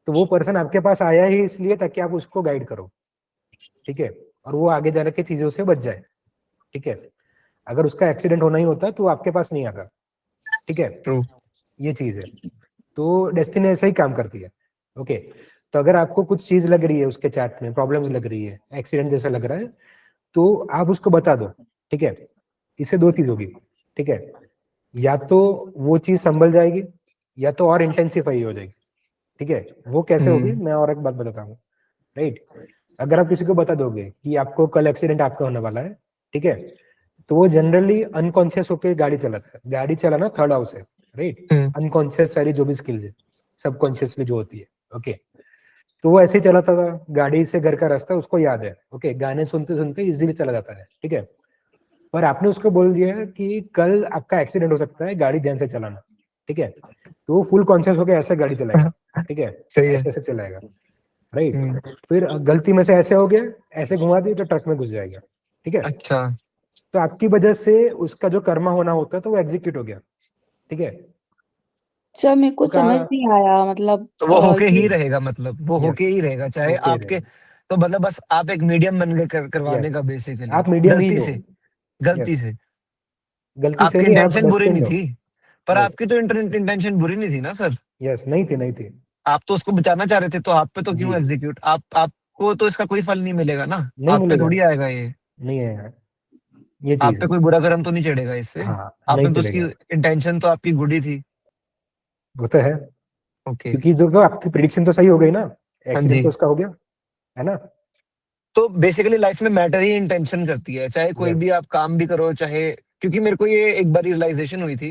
तो वो पर्सन आपके पास आया ही इसलिए ताकि आप उसको गाइड करो, ठीक है, और वो आगे जाने की चीजों से बच जाए, ठीक है। अगर उसका एक्सीडेंट होना ही होता तो वो आपके पास नहीं आता, ठीक है, ट्रू, ये चीज है। तो डेस्टिनी ऐसा ही काम करती है। ओके, तो अगर आपको कुछ चीज लग रही है उसके चार्ट में, प्रॉब्लम्स लग रही है, एक्सीडेंट जैसा लग रहा है, तो आप उसको बता दो, ठीक है। इससे दो चीज होगी, ठीक है, या तो वो चीज संभल जाएगी या तो और इंटेंसिफाई हो जाएगी, ठीक है। वो कैसे होगी, मैं और एक बात बताता हूँ, राइट। अगर आप किसी को बता दोगे कि आपको कल एक्सीडेंट आपका होने वाला है, ठीक है, तो वो जनरली अनकॉन्शियस होकर गाड़ी चलाता है। गाड़ी चलाना थर्ड हाउस है, राइट, हम्म। अनकॉन्शियस सारी जो भी स्किल्स है, सबकॉन्शियसली जो होती है, ओके। तो वो ऐसे ही चलाता था, गाड़ी से घर का रास्ता उसको याद है, ओके, गाने सुनते सुनते इजीली चला जाता है, ठीक है। पर आपने उसको बोल दिया कि कल आपका एक्सीडेंट हो सकता है, गाड़ी ध्यान से चलाना, ठीक है, तो वो फुल कॉन्शियस होकर ऐसे गाड़ी चलाएगा, ठीक है, सही है। ऐसे ऐसे चलाएगा, राइट। हम्म। फिर गलती में से ऐसे हो गया, ऐसे घुमा दी तो ट्रक में घुस जाएगा, ठीक है। अच्छा, तो आपकी वजह से उसका जो कर्मा होना होता है तो वो एग्जीक्यूट हो गया, ठीक है। अच्छा, मेरे को तो समझ कहा, नहीं आया, मतलब तो वो होके ही ये रहेगा, मतलब वो होके यस, ही रहेगा चाहे ओके आपके, तो मतलब बस आप एक मीडियम बन गए करवाने यस, का बेसिकली, आप मीडियम ही गलती हो, से, गलती यस, से। गलती से आपकी नहीं, आप इंटेंशन बुरी नहीं डेस्टिन्ड हो, थी, पर यस, आपकी तो इंटेंशन बुरी नहीं थी ना सर। यस, नहीं थी, नहीं थी, आप तो उसको बचाना चाह रहे थे, तो आप पे तो जी, क्यों एग्जीक्यूट, आपको तो इसका कोई फल नहीं मिलेगा ना, नहीं आप पे मिलेगा, थोड़ी आएगा ये, नहीं है यार, ये आप चीज पे है, कोई बुरा कर्म तो नहीं चढ़ेगा इससे। हाँ, नहीं आपने तो उसकी चलेगा, इंटेंशन तो आपकी गुड ही थी। वो तो है, ओके। क्योंकि जो तो आपकी प्रिडिक्शन तो सही हो गई ना, हाँ एक्सीडेंट जी। तो उसका हो गया, है ना, तो बेसिकली लाइफ में मैटर ही इंटेंशन करती है, चाहे कोई भी यस, आप काम भी करो, चाहे, क्योंकि मेरे को ये एक बार रियलाइजेशन हुई थी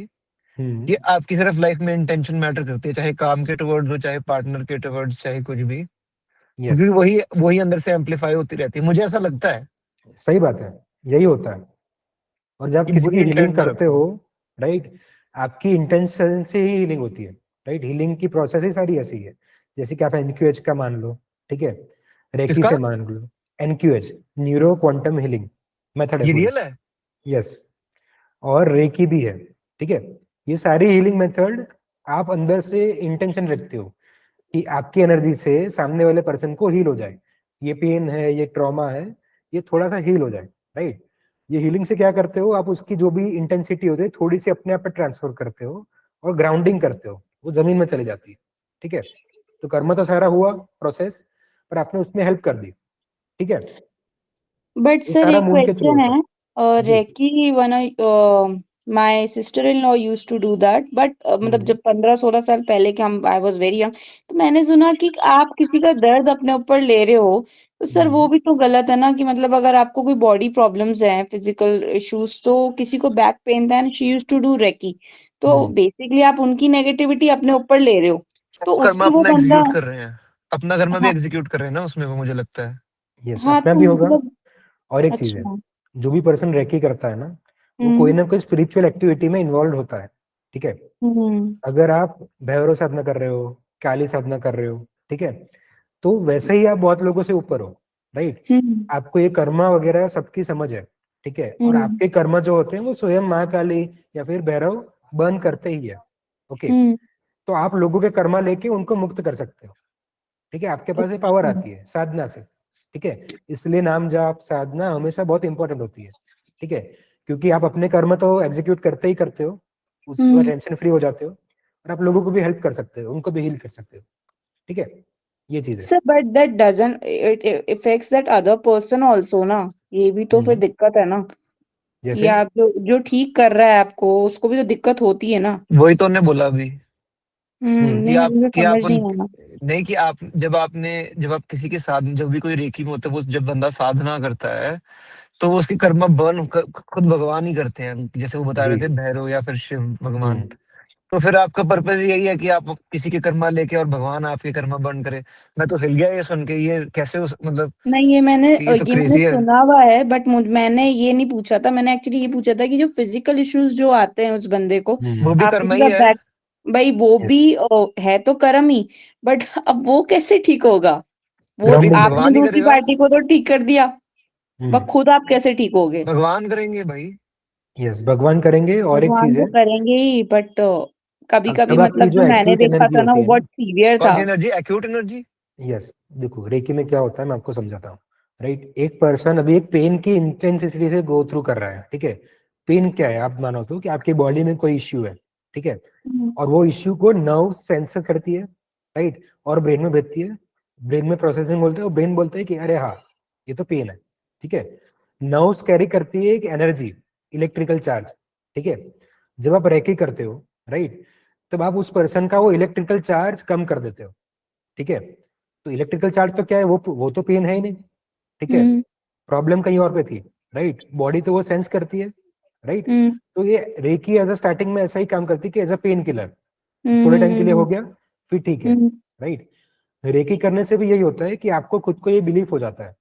कि आपकी सिर्फ लाइफ में इंटेंशन मैटर करती है, चाहे काम के टुवर्ड्स हो, चाहे पार्टनर के टुवर्ड्स, चाहे कुछ भी, क्योंकि यस, वही वही अंदर से एम्पलीफाई होती रहती है, मुझे ऐसा लगता है सही बात है, यही होता है। और जब आप कि किसी बुरी की हीलिंग इंटेंट ना करते रखो। हो, राइट, आपकी इंटेंशन से ही हीलिंग होती है, राइट, हीलिंग की प्रोसेस ही सारी ऐसी है। जैसे कि आप एनक्यूएच का मान लो, ठीक है, रेकी किसका? से मान लो, एनक्यूएच, न्यूरो क्वांटम हीलिंग मेथड है ये पूरी, रियल है? यस, और रेकी भी है, ठीक है। ये सारी हीलिंग मेथड आप अंदर से इंटेंशन रखते हो कि आपकी एनर्जी से सामने वाले पर्सन को हील हो जाए, ये पेन है, ये ट्रॉमा है, ये थोड़ा सा हील हो जाए, राइट। ये हीलिंग से क्या करते हो, आप उसकी जो भी इंटेंसिटी होती है थोड़ी सी अपने आप पे ट्रांसफर करते हो और ग्राउंडिंग करते हो, वो जमीन में चली जाती है, ठीक है। तो कर्म तो सारा हुआ प्रोसेस, पर आपने उसमें हेल्प कर दी, ठीक है। बट ये सर सारा एक मून के थ्रू क्वेश्चन होता है, है, जी। Reiki one, my sister in law used to do that, but मतलब हम्म, जब 15-16 साल पहले के हम, आई वाज वेरी यंग, तो मैंने सुना कि आप किसी का दर्द अपने ऊपर ले रहे हो, तो सर वो भी तो गलत है ना, कि मतलब अगर आपको कोई बॉडी प्रॉब्लम्स हैं, फिजिकल इश्यूज, तो किसी को बैक पेन था and she used to do reiki, तो हम्म, बेसिकली आप उनकी नेगेटिविटी अपने ऊपर ले रहे हो, तो कर्मा उससे वो अपना बंदा, एग्जीक्यूट कर रहे हैं, अपना कर्मा भी हाँ, एग्जीक्यूट कर रहे हैं ना उसमें, वो मुझे लगता है। यस, हाँ, अपना तो भी होगा। मतलब और एक चीज है, अच्छा, जो भी पर्सन रेकी करता है ना, वो कोई हुँ, ना कोई स्पिरिचुअल एक्टिविटी में इन्वॉल्व होता है, ठीक है। हुँ, अगर आप भैरव साधना कर रहे हो, काली साधना कर रहे हो, ठीक है, तो वैसे ही आप बहुत लोगों से ऊपर हो, राइट। हुँ, आपको ये कर्मा वगैरह सबकी समझ है, ठीक है, और हुँ, आपके कर्म जो होते हैं वो स्वयं माँ काली या फिर भैरव बर्न करते ही है, ओके। हुँ, तो आप लोगों के कर्मा लेके उनको मुक्त कर सकते हो, ठीक है, आपके पास ये पावर अच्छा। आती है साधना से, ठीक है। इसलिए नाम जाप साधना हमेशा बहुत इंपॉर्टेंट होती है, ठीक है, क्योंकि आप अपने कर्म तो एग्जीक्यूट करते ही करते हो, उसके बाद हुँ। टेंशन फ्री हो जाते हो, और आप लोगों को भी हेल्प कर सकते हो, उनको भी हील कर सकते हो, ठीक है, ये चीज है। Sir but that doesn't it effects that other person also ना, ये भी तो फिर हम्म, दिक्कत है ना, कि जैसे, आप जो जो ठीक कर रहा है आपको, उसको भी तो दिक्कत होती है ना। वही तो उन्होंने बोला अभी हम्म, कि नहीं आप मुझे कि समझ आप नहीं उन, आया। नहीं कि आप जब आप किसी के साथ, जब भी कोई रेकी में होता है, वो जब बंदा साधना करता है तो वो उसकी कर्म बर्न खुद भगवान ही करते हैं, जैसे वो बता जी, रहे थे भैरव या फिर शिव भगवान। हम्म, तो फिर आपका पर्पस यही है कि आप किसी के कर्मा लेके और भगवान आपके कर्मा बर्न करे। मैं तो हिल गया ये सुन के, ये कैसे मतलब नहीं, कि ये तो ये मैंने क्रेजी है। सुना हुआ है, बट मैंने ये नहीं पूछा था, मैंने एक्चुअली ये पूछा था कि जो फिजिकल इश्यूज जो आते हैं उस बंदे को, वो भी आपने कर्मा ही पूरा है। बैक, भाई वो यस, भी है तो कर्म ही, बट अब वो कैसे ठीक होगा? वो वो भी ग्राउंडिंग से, आपने भगवान ही दूसरी करेगा, पार्टी को तो ठीक कर दिया, हम्म, बट खुद आप कैसे ठीक होगे? भगवान करेंगे भाई। यस, भगवान करेंगे। और एक भगवान चीज तो है, करेंगे ही, बट कभी कभी तब आपकी मतलब जो जो मैंने एक्यूट देखा एनर्जी था ना होती वो है ना, बहुत सीवियर कौन था। सी एनर्जी? Acute energy? यस, देखो रेकी में क्या होता है मैं आपको समझाता हूँ, राइट। एक पर्सन अभी एक पेन की इंटेंसिटी से गो थ्रू कर रहा है, ठीक है। पेन क्या है, आप मानो तो कि आपकी बॉडी में कोई इश्यू है, ठीक है, हम्म, और वो इश्यू को नर्व सेंसर करती है, राइट, और ब्रेन में भेजती है। ब्रेन में प्रोसेसिंग बोलते हैं, और ब्रेन बोलता है कि अरे हाँ, ये तो पेन है, ठीक है। नर्व्स कैरी करती है एक एनर्जी, इलेक्ट्रिकल चार्ज, ठीक है। जब आप रेकी करते हो, राइट, तब आप उस पर्सन का वो इलेक्ट्रिकल चार्ज कम कर देते हो, ठीक है। तो इलेक्ट्रिकल चार्ज तो क्या है, वो तो पेन है ही नहीं, ठीक है। हम्म, प्रॉब्लम कहीं और पे थी, राइट। बॉडी तो वो सेंस करती है, राइट। हम्म तो ये रेकी एज अ स्टार्टिंग में ऐसा ही काम करती है कि एज अ पेन किलर, हम्म थोड़े टाइम के लिए हम्म हो गया फिर ठीक है, हम्म राइट। रेकी करने से भी यही होता है कि आपको खुद को ये बिलीफ हो जाता है,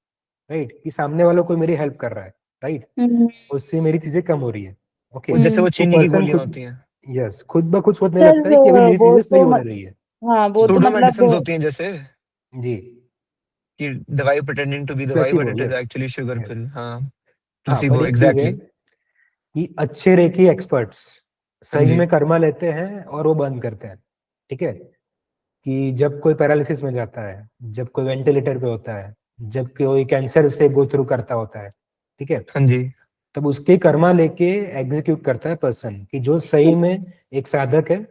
राइट, कि सामने वाला कोई मेरी हेल्प कर रहा है, राइट, हम्म उससे मेरी चीजें कम हो रही है। ओके, वो जैसे वो तो चीनी की पर्सन गोलियां खुद, होती हैं, यस, खुद ब खुद सोचने सर लगता है कि अभी मेरी वो चीजें सही तो होने रही है। हाँ वो तो सूडो मतलब मेडिसिन होती हैं जैसे जी, कि दवाई प्रिटेंडिंग टू बी दवाई but placebo, it is yes, actually sugar yes. Pill. हाँ, हाँ, पर प्लेसिबो, एक चीज है एग्जैक्टली। कि अच्छे रेकी एक्सपर्ट्स हाँ सही जी, में कर्मा लेते हैं और वो बंद करते हैं, ठीक है। कि जब कोई पैरालिसिस में जाता है, जब कोई वेंटिलेटर पे होता है, जब कोई कैंसर से गो थ्रू करता होता है, ठीक है, हाँ जी। तब उसके कर्मा लेके एग्जीक्यूट करता है पर्सन, कि जो सही में एक साधक है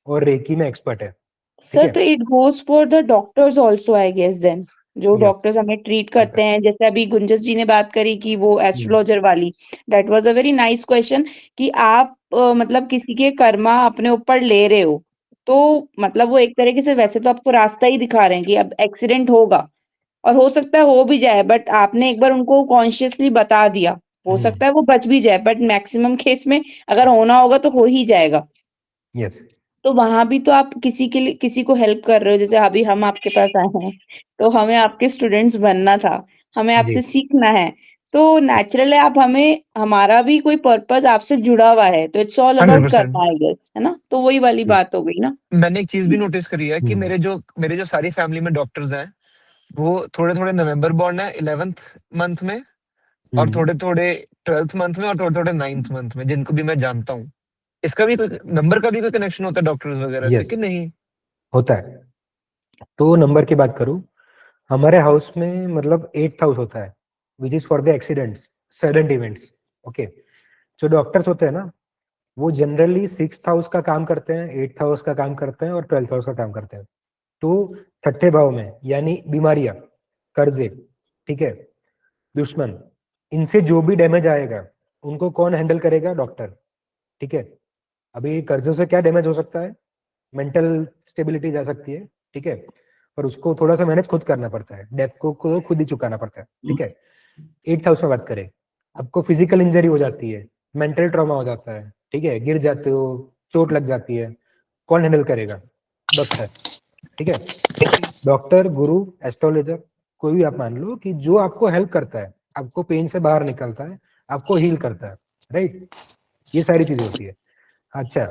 और रेकी में एक्सपर्ट है, ठीक सर है। तो it goes for the doctors also I guess then, जो यस, डॉक्टर्स हमें ट्रीट करते हैं, जैसे अभी गुंजस जी ने बात करी कि वो एस्ट्रोलॉजर वाली, that was a very nice question कि आप मतलब किसी के कर्मा अपने ऊपर ले रहे हो, तो मतलब वो एक तरीके से वैसे तो आपको रास्ता ही दिखा रहे हैं कि अब एक्सीडेंट होगा और हो सकता है हो भी जाए, बट आपने एक बार उनको कॉन्शियसली बता दिया, हो सकता है वो बच भी जाए, बट मैक्सिमम केस में अगर होना होगा तो हो ही जाएगा। यस, तो वहां भी तो आप किसी के लिए किसी को हेल्प कर रहे हो, जैसे अभी हम आपके पास आए हैं तो हमें आपके स्टूडेंट्स बनना था, हमें जी, आपसे सीखना है, तो नेचुरल है आप हमें, हमारा भी कोई पर्पस आपसे जुड़ा हुआ है, तो it's all hundred about percent करना आई गेस, है ना, तो वही वाली जी, बात हो गई ना। मैंने एक चीज भी नोटिस करी है कि हम्म, मेरे जो सारी फैमिली में डॉक्टर्स हैं, वो थोड़े थोड़े नवंबर बॉर्न है 11th मंथ में, और हम्म, थोड़े थोड़े 12th मंथ में, और थोड़े थोड़े 9th मंथ में, जिनको भी मैं जानता हूँ। इसका भी कोई नंबर का भी कोई कनेक्शन होता है डॉक्टर्स वगैरह से यस, कि नहीं? होता है। तो नंबर की बात करूं, हमारे हाउस में मतलब 8th हाउस होता है, which is for the accidents, sudden events. Okay, जो डॉक्टर्स होते हैं ना, वो जनरली 6th हाउस का काम करते हैं, 8th हाउस का काम करते हैं और 12th हाउस का काम करते हैं। तो छठे भाव में यानी बीमारियां, कर्जे, ठीक है, दुश्मन, इनसे जो भी डैमेज आएगा उनको कौन हैंडल करेगा? डॉक्टर, ठीक है। अभी कर्जों से क्या डैमेज हो सकता है? मेंटल स्टेबिलिटी जा सकती है, ठीक है, पर उसको थोड़ा सा मैनेज खुद करना पड़ता है, डेट को खुद ही चुकाना पड़ता है, ठीक है। 8th हाउस में बात करें, आपको फिजिकल इंजरी हो जाती है, मेंटल ट्रॉमा हो जाता है, ठीक है, गिर जाते हो, चोट लग जाती है, कौन हैंडल करेगा? डॉक्टर, ठीक है। डॉक्टर, गुरु, एस्ट्रोलॉजर, कोई भी आप मान लो कि जो आपको हेल्प करता है, आपको पेन से बाहर निकलता है, आपको हील करता है, राइट, ये सारी चीजें होती है। अच्छा,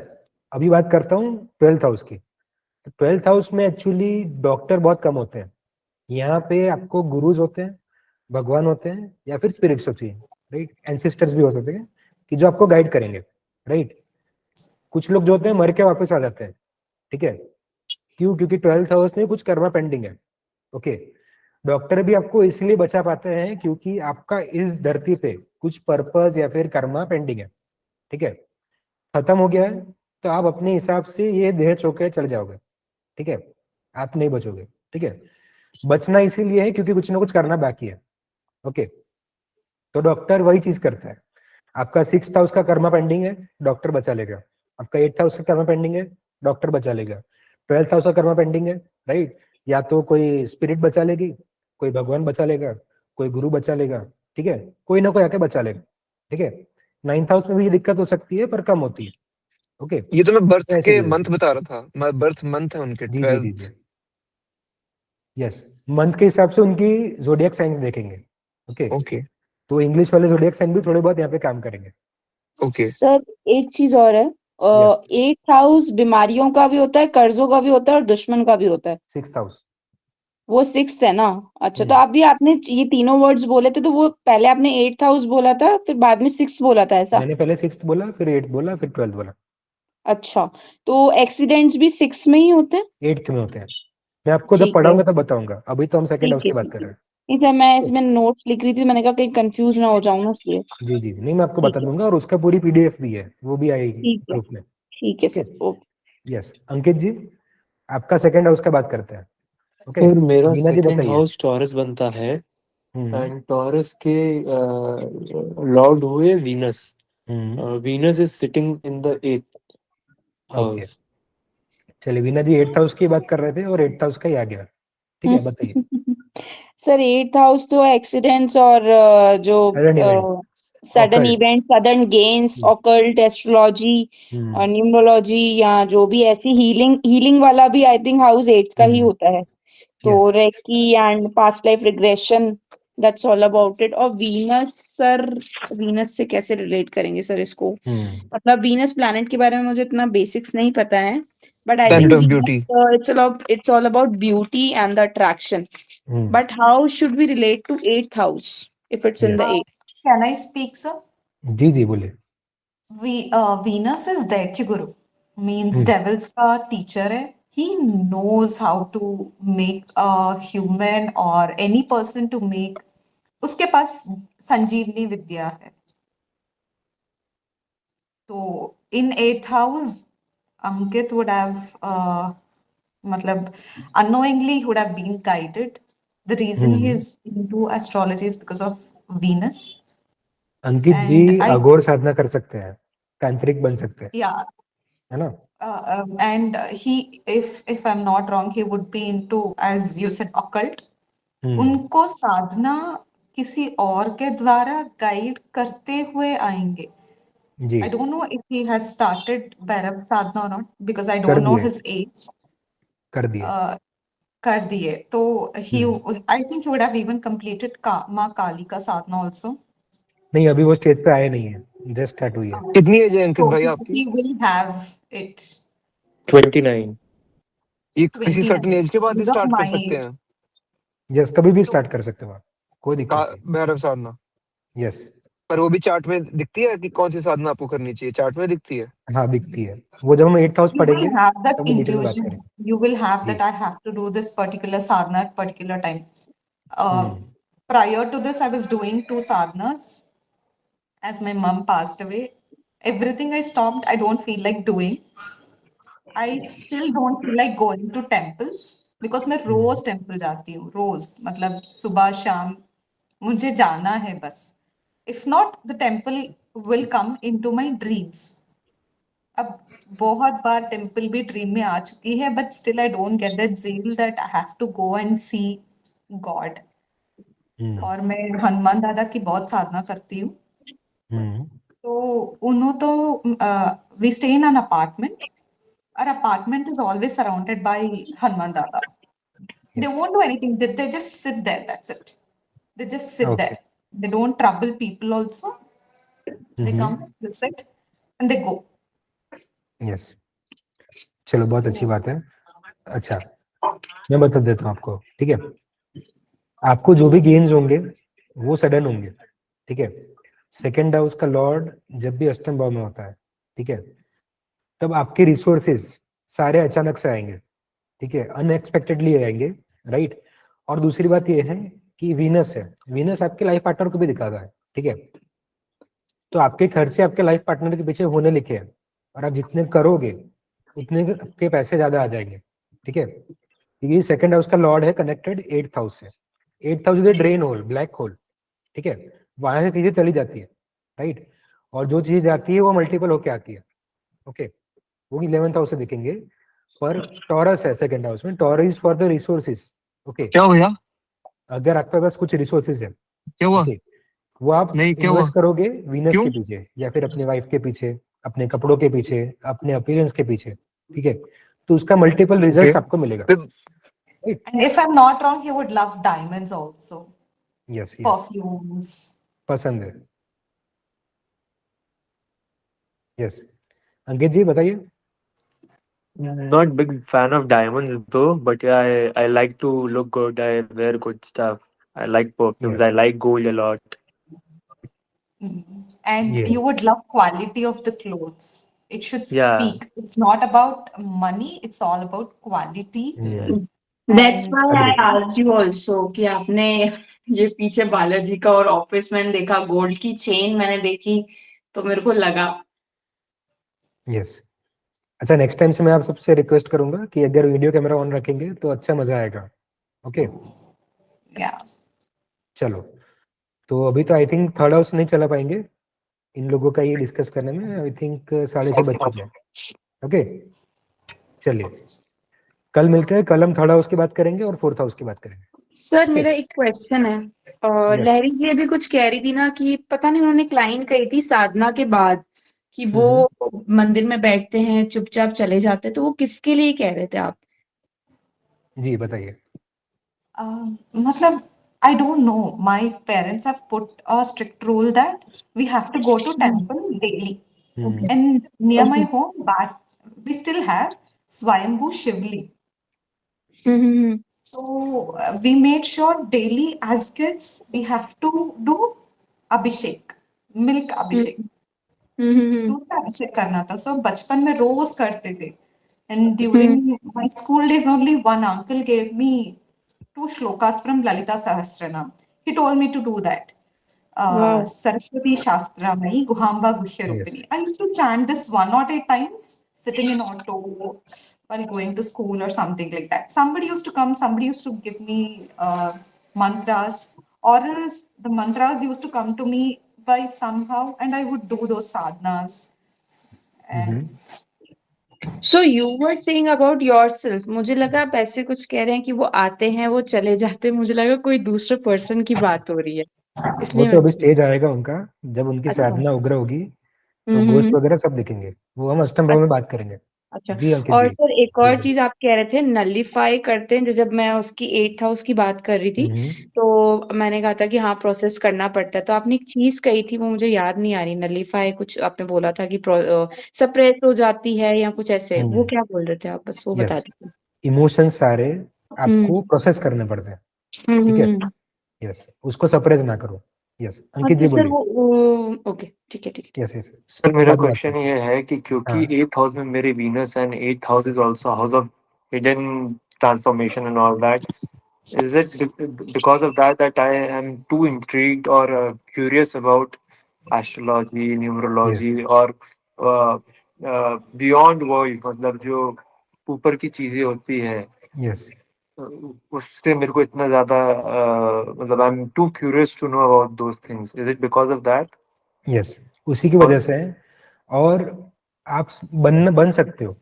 अभी बात करता हूँ 12th हाउस की। 12th हाउस में एक्चुअली डॉक्टर बहुत कम होते हैं, यहाँ पे आपको गुरुज होते हैं, भगवान होते हैं, या फिर स्पिरिट्स होती है, राइट, एंसिस्टर्स भी हो सकते हैं, कि जो आपको गाइड करेंगे, राइट। कुछ लोग जो होते हैं मर के वापस आ जाते हैं, ठीक है, क्यों? क्योंकि 12th हाउस में कुछ कर्मा पेंडिंग है। ओके, डॉक्टर भी आपको इसलिए बचा पाते हैं क्योंकि आपका इस धरती पे कुछ पर्पस या फिर कर्मा पेंडिंग है, ठीक है, खत्म हो गया है, तो आप अपने हिसाब से ये देह छोड़ के चले जाओगे, ठीक है, आप नहीं बचोगे, ठीक है। बचना इसीलिए है क्योंकि कुछ ना कुछ करना बाकी है। ओके, तो डॉक्टर वही चीज करता है। आपका 6th हाउस का कर्मा पेंडिंग है, डॉक्टर बचा लेगा। आपका 8th हाउस का कर्मा पेंडिंग है, डॉक्टर बचा लेगा। 12th हाउस का कर्मा पेंडिंग है, राइट, या तो कोई स्पिरिट बचा लेगी, कोई भगवान बचा लेगा, कोई गुरु बचा लेगा, ठीक है, कोई ना कोई आके बचा लेगा, ठीक है। 9th हाउस में भी ये दिक्कत हो सकती है पर कम होती है। ओके, ये तो मैं बर्थ तो ऐसी के चीज मंथ होती है। बता रहा था, बर्थ मंथ है उनके जी जी जी जी, 12th। यस, मंथ के हिसाब से उनकी जोडियक साइंस देखेंगे। ओके, ओके, तो इंग्लिश वाले जोडियक साइन भी थोड़े बहुत यहाँ पे काम करेंगे। ओके। सर एक चीज और है, यस, 8th हाउस बीमारियों का भी होता है, कर्जों का भी होता है और दुश्मन का भी होता है, 6th हाउस। वो 6th है ना। अच्छा, तो आप भी आपने ये तीनों वर्ड्स बोले थे, तो वो पहले आपने 8th हाउस बोला था फिर बाद में 6th बोला था, ऐसा? मैंने पहले 6th बोला, फिर 8th बोला, फिर 12th बोला। अच्छा, तो एक्सीडेंट्स भी 6 में ही होते हैं? 8th में होते हैं। मैं आपको जब ठीक है, पढ़ाऊंगा तब बताऊंगा, अभी तो हम सेकंड ठीक हाउस है, की बात ठीक कर है। रहे हैं। नहीं सर, मैं ठीक इसमें नोट्स लिख रही थी, मैंने कहा कहीं कंफ्यूज ना हो जाऊं ना, इसलिए। है, जी जी, नहीं मैं आपको बता ठीक है, दूंगा, और उसका पूरी पीडीएफ भी है, वो भी आएगी ठीक है, ग्रुप में। ठीक है ठीक है, सर, ओके। यस। अंकित जी, आपका सेकंड हाउस का बात करते हैं। ओके, सर मेरा वीना जी सेकंड बताइए। हाउस टॉरस बनता है, हम्म, एंड टॉरस के लॉर्ड हुए Venus. Hmm, Venus is sitting in the 8th okay, house. चलिए, वीना जी 8th हाउस की बात कर रहे थे और 8th हाउस का ही आ गया, ठीक है, बताइए। सर 8th हाउस तो एक्सीडेंट्स और जो sudden events. Sudden Occult. Event, sudden gains, occult, astrology और न्यूमरोलॉजी, या जो भी ऐसी हीलिंग वाला भी आई थिंक हाउस 8 का ही होता है। तो Yes. Recce and past life regression, that's all about it. और वीनस सर, वीनस से कैसे रिलेट करेंगे सर इसको? मतलब वीनस प्लैनेट के बारे में मुझे इतना बेसिक्स नहीं पता है, but I Planet think of beauty. it's all about beauty and the attraction. But how should we relate to 8th house if it's in the 8th? Can I speak, sir? जी बोलिए. Venus is Daichiguru, means Hmm. devil's का teacher है. He knows how to make a human or any person to make. उसके पास संजीवनी विद्या है. तो in 8th house, Ankit would have, मतलब unknowingly he would have been guided. The reason he is into astrology is because of Venus. Ankit ji And I, अघोर साधना कर सकते हैं, तांत्रिक बन सकते हैं, yeah, है ना? and he, if I'm not wrong, he would be into, as you said, occult. उनको साधना किसी और के द्वारा गाइड करते हुए आएंगे. जी. I don't know if he has started Bhairav sadhana or not because I कर don't know दिए. his age. कर दिए. कर दिए. तो he, I think he would have even completed माँ काली का साधना also. नहीं, अभी वो स्टेज पे आए नहीं है, जस्ट स्टार्ट हुई है. कितनी एज है अंकित So भाई आपकी? he will have it. 29. ये किसी 29. सर्टेन एज के बाद ही Because of स्टार्ट कर my सकते age. हैं यस, कभी भी स्टार्ट कर सकते हो आप, कोई दिक्कत नहीं. भैरव साधना? यस. पर वो भी चार्ट में दिखती है कि कौन सी साधना आपको करनी चाहिए? चार्ट में दिखती है? हाँ, दिखती है. वो जब हम 8th हाउस You will पढ़ेंगे have that तब वो डिटेल में बात intuition. करेंगे. You will have ji. that I have to do this particular sadhana at particular time. Prior to this, I was doing 2 sadhanas. As my mom passed away, everything I stopped. I don't feel like doing. I still don't feel like going to temples because मैं रोज temple जाती हूँ. रोज मतलब सुबह शाम मुझे जाना है बस. If not, the temple will come into my dreams. अब बहुत बार टेम्पल भी ड्रीम में आ चुकी है, but still I don't get that zeal that I have to go and see God. और मैं हनुमान दादा की बहुत साधना करती हूँ. तो उन्होंने तो we stay in an apartment. Our apartment is always surrounded by Hanuman Dada. They won't do anything. They just sit there. That's it. They just sit there. They don't trouble people also. They come, they sit, and they go. Yes. चलो, बहुत अच्छी बात है. अच्छा, मैं बता देता हूँ आपको, ठीक है? आपको जो भी गेन्स होंगे वो सडन होंगे, ठीक है? सेकेंड हाउस का लॉर्ड जब भी अष्टम भाव में होता है, ठीक है, तब आपके रिसोर्सेज सारे अचानक से आएंगे, ठीक है, अनएक्सपेक्टेडली आएंगे, राइट? और दूसरी बात ये है कि वीनस है, वीनस आपके लाइफ पार्टनर को भी दिखाता है, ठीक है? तो आपके खर्चे आपके लाइफ पार्टनर के पीछे होने लिखे हैं, और आप जितने करोगे उतने आपके पैसे ज्यादा आ जाएंगे, ठीक है? ये सेकंड हाउस का लॉर्ड है कनेक्टेड 8th हाउस से. 8th house is a drain hole, black hole, ठीक है? वहां से चीजें चली जाती है, राइट? और जो चीज जाती है वो मल्टीपल होके आती है, ओके? वो 11th हाउस से दिखेंगे. पर टॉरस है सेकंड हाउस में, taurus for the resources, okay? क्या हुआ? अगर आपके पास कुछ रिसोर्सेज है, क्या हुआ? okay, वो आप नहीं, क्या हुआ? इन्वेस्ट करोगे वीनस क्यों? के पीछे, या फिर अपने वाइफ के पीछे, अपने कपड़ों के पीछे, अपने अपीयरेंस के पीछे, ठीक है? तो उसका मल्टीपल रिजल्ट्स आपको मिलेगा. And if I'm not wrong, he would love diamonds also. Yes. Perfumes. पसंद है. यस. अंकित जी बताइए. Not big fan of diamonds though, but yeah, I like to look good. I wear good stuff. I like perfumes. Yeah. I like gold a lot. And Yeah. you would love quality of the clothes. It should Yeah. speak. It's not about money. It's all about quality. That's And why I asked you also कि आपने ये पीछे बालाजी का और office मैंने देखा, gold की chain मैंने देखी, तो मेरे को लगा. यस. अच्छा, नेक्स्ट टाइम से मैं आप सबसे रिक्वेस्ट करूंगा कि अगर वीडियो कैमरा ऑन रखेंगे तो अच्छा मजा आएगा, ओके? yeah. चलो, तो अभी तो आई थिंक थर्ड हाउस नहीं चला पाएंगे इन लोगों का ये डिस्कस करने में. आई थिंक 6:30 बज चुके हैं, ओके? चलिए, कल मिलते हैं. कल हम थर्ड हाउस की बात करेंगे और 4th हाउस की बात करेंगे. सर मेरा एक क्वेश्चन है. और Yes. लहरी जी अभी कुछ कह रही थी ना कि पता नहीं उन्होंने क्लाइन कही थी साधना के बाद कि वो मंदिर में बैठते हैं चुपचाप चले जाते हैं, तो वो किसके लिए कह रहे थे आप? जी बताइए। मतलब I don't know. My parents have put a strict rule that we have to go to temple daily. Hmm, And near my Okay. home, back we still have Swayambhu Shivling. Hmm So we made sure daily as kids we have to do Abhishek, milk Abhishek. दूध से अभिषेक करना था सो बचपन में रोज करते थे and during my school days only one uncle gave me 2 shlokas from Lalita Sahasranam he told me to do that Wow. Saraswati शास्त्रमयी गुहाम्बा गुह्य रूपिणी Yes. I used to chant this 108 times sitting in auto while going to school or something like that. Somebody used to come, somebody used to give me mantras, or else the mantras used to come to me by somehow, and I would do those sadhanas. And So you were saying about yourself. मुझे लगा आप ऐसे कुछ कह रहे हैं कि वो आते हैं वो चले जाते हैं, मुझे लगा कोई दूसरे पर्सन की बात हो रही है, वो इसलिए तो मैं अभी स्टेज आएगा उनका, जब उनकी अच्छा साधना उग्र होगी तो हम्म गोश्त वगैरह सब दिखेंगे, वो हम अष्टम भाव में बात करेंगे। अच्छा जी अंकित और जी। फिर एक और जी। चीज आप कह रहे थे नलिफाई करते हैं, जैसे जब मैं उसकी 8th हाउस की बात कर रही थी हम्म, तो मैंने कहा था कि हाँ प्रोसेस करना पड़ता है, तो आपने एक चीज कही थी वो मुझे याद नहीं आ रही, नलिफाई कुछ आपने बोला था कि सप्रेस हो जाती है या कुछ ऐसे, वो क्या बोल रहे थे आप, बस वो बता यस, दीजिए। इमोशंस सारे हम्म आपको प्रोसेस करने पड़ते हैं, हम्म ठीक है। हम्म। यस, उसको सप्रेस ना करो। यस अंकित अच्छा जी सर बोलिए। वो ओके ठीक है ठीक है। यस यस, सर मेरा बाद में बात क्वेश्चन करें। ये है कि क्योंकि हाँ। 8th हाउस में मेरे Venus and 8th house is also house of hidden transformation and all that, is it because of that I am too intrigued or curious about astrology, yes numerology और beyond world, मतलब जो ऊपर की चीजें होती है यस उससे मेरे को इतना ज्यादा मतलब I am too curious to know about those things, is it because of that? Yes, उसी की वजह से है। और आप बन सकते हो,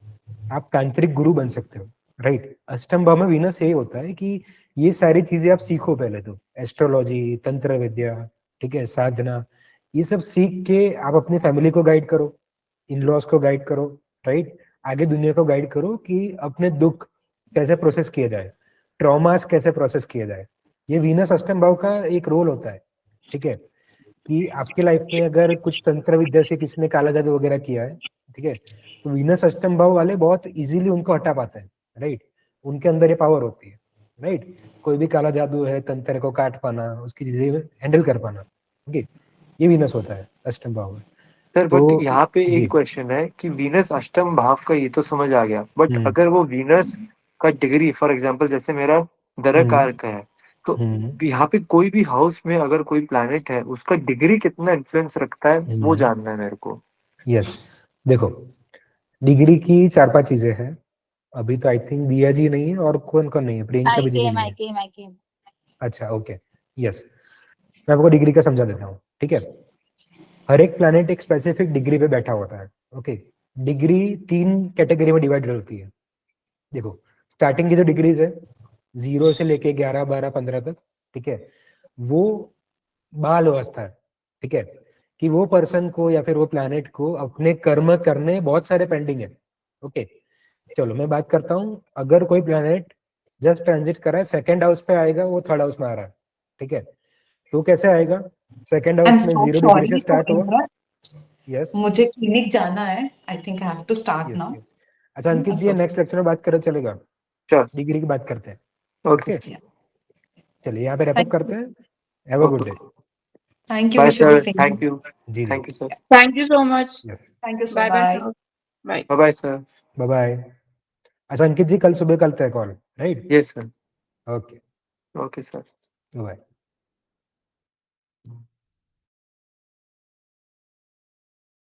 आप तांत्रिक गुरु बन सकते हो, राइट। अष्टम भाव में वीनस यही होता है कि ये सारी चीजें आप सीखो पहले तो, एस्ट्रोलॉजी, तंत्र विद्या, ठीक है, साधना, ये सब सीख के आप अपनी फैमिली को गाइड करो, इन लॉज को गाइड करो, राइट। आगे दुनिया को गाइड करो कि अपने दुख कैसे प्रोसेस किया जाए, ट्रॉमास कैसे प्रोसेस किया जाए। ये वीनस अष्टम भाव का एक रोल होता है, ठीक है। कि आपके लाइफ में अगर कुछ तंत्र विद्या से किसी ने काला जादू वगैरह किया है, ठीक है, तो वीनस अष्टम भाव वाले बहुत इजीली उनको हटा पाते हैं, राइट। उनके अंदर ये पावर होती है, राइट। कोई भी काला जादू है, तंत्र को काट पाना, उसकी चीजें हैंडल कर पाना, ओके, ये वीनस होता है अष्टम भाव में। सर बट तो यहाँ पे जी। एक क्वेश्चन है कि वीनस अष्टम भाव का ये तो समझ आ गया, बट हम्म, अगर वो वीनस का डिग्री फॉर एग्जांपल जैसे मेरा दरकार का है, तो यहाँ पे कोई भी हाउस में अगर कोई प्लैनेट है उसका डिग्री कितना इन्फ्लुएंस रखता है वो जानना है मेरे को। यस, देखो डिग्री की 4-5 चीजें हैं। अभी तो आई थिंक दिया जी नहीं है, और कौन कौन नहीं है, प्रियंका I भी जी भी came, नहीं I है। came, I came. अच्छा ओके, यस, मैं आपको डिग्री का समझा देता हूँ, ठीक है। हर एक प्लैनेट एक स्पेसिफिक डिग्री पे बैठा होता है, ओके। डिग्री 3 कैटेगरी में डिवाइड होती है। देखो, स्टार्टिंग की जो डिग्रीज है 0 से लेके 11, 12, 15 तक, ठीक है, वो बाल अवस्था है, ठीक है। कि वो पर्सन को या फिर वो प्लैनेट को अपने कर्म करने बहुत सारे पेंडिंग है, ओके। चलो मैं बात करता हूँ, अगर कोई प्लैनेट जस्ट ट्रांजिट कर रहा है, सेकंड हाउस पे आएगा, वो थर्ड हाउस में आ रहा है, ठीक है। तो कैसे आएगा, सेकंड I'm हाउस में so 0 डिग्री से sorry to स्टार्ट हुआ। interrupt. यस मुझे क्लिनिक जाना है. I think I have to start यस now. यस। अच्छा Ankit I'm ji, so next lecture में बात करें चलेगा, श्योर, डिग्री की बात करते हैं, ओके ओके। चलिए यहाँ पे रैप अप Thank करते you. हैं। Have a good okay, day. Thank you. Bye Wish you the sir, same. Thank you, जी जी, thank you sir, thank you so much, yes, Thank you, sir. Bye bye Bye. Bye. Bye bye sir, bye bye. अच्छा अंकित जी, कल सुबह करते हैं call, right. Yes sir, okay, okay sir. Bye.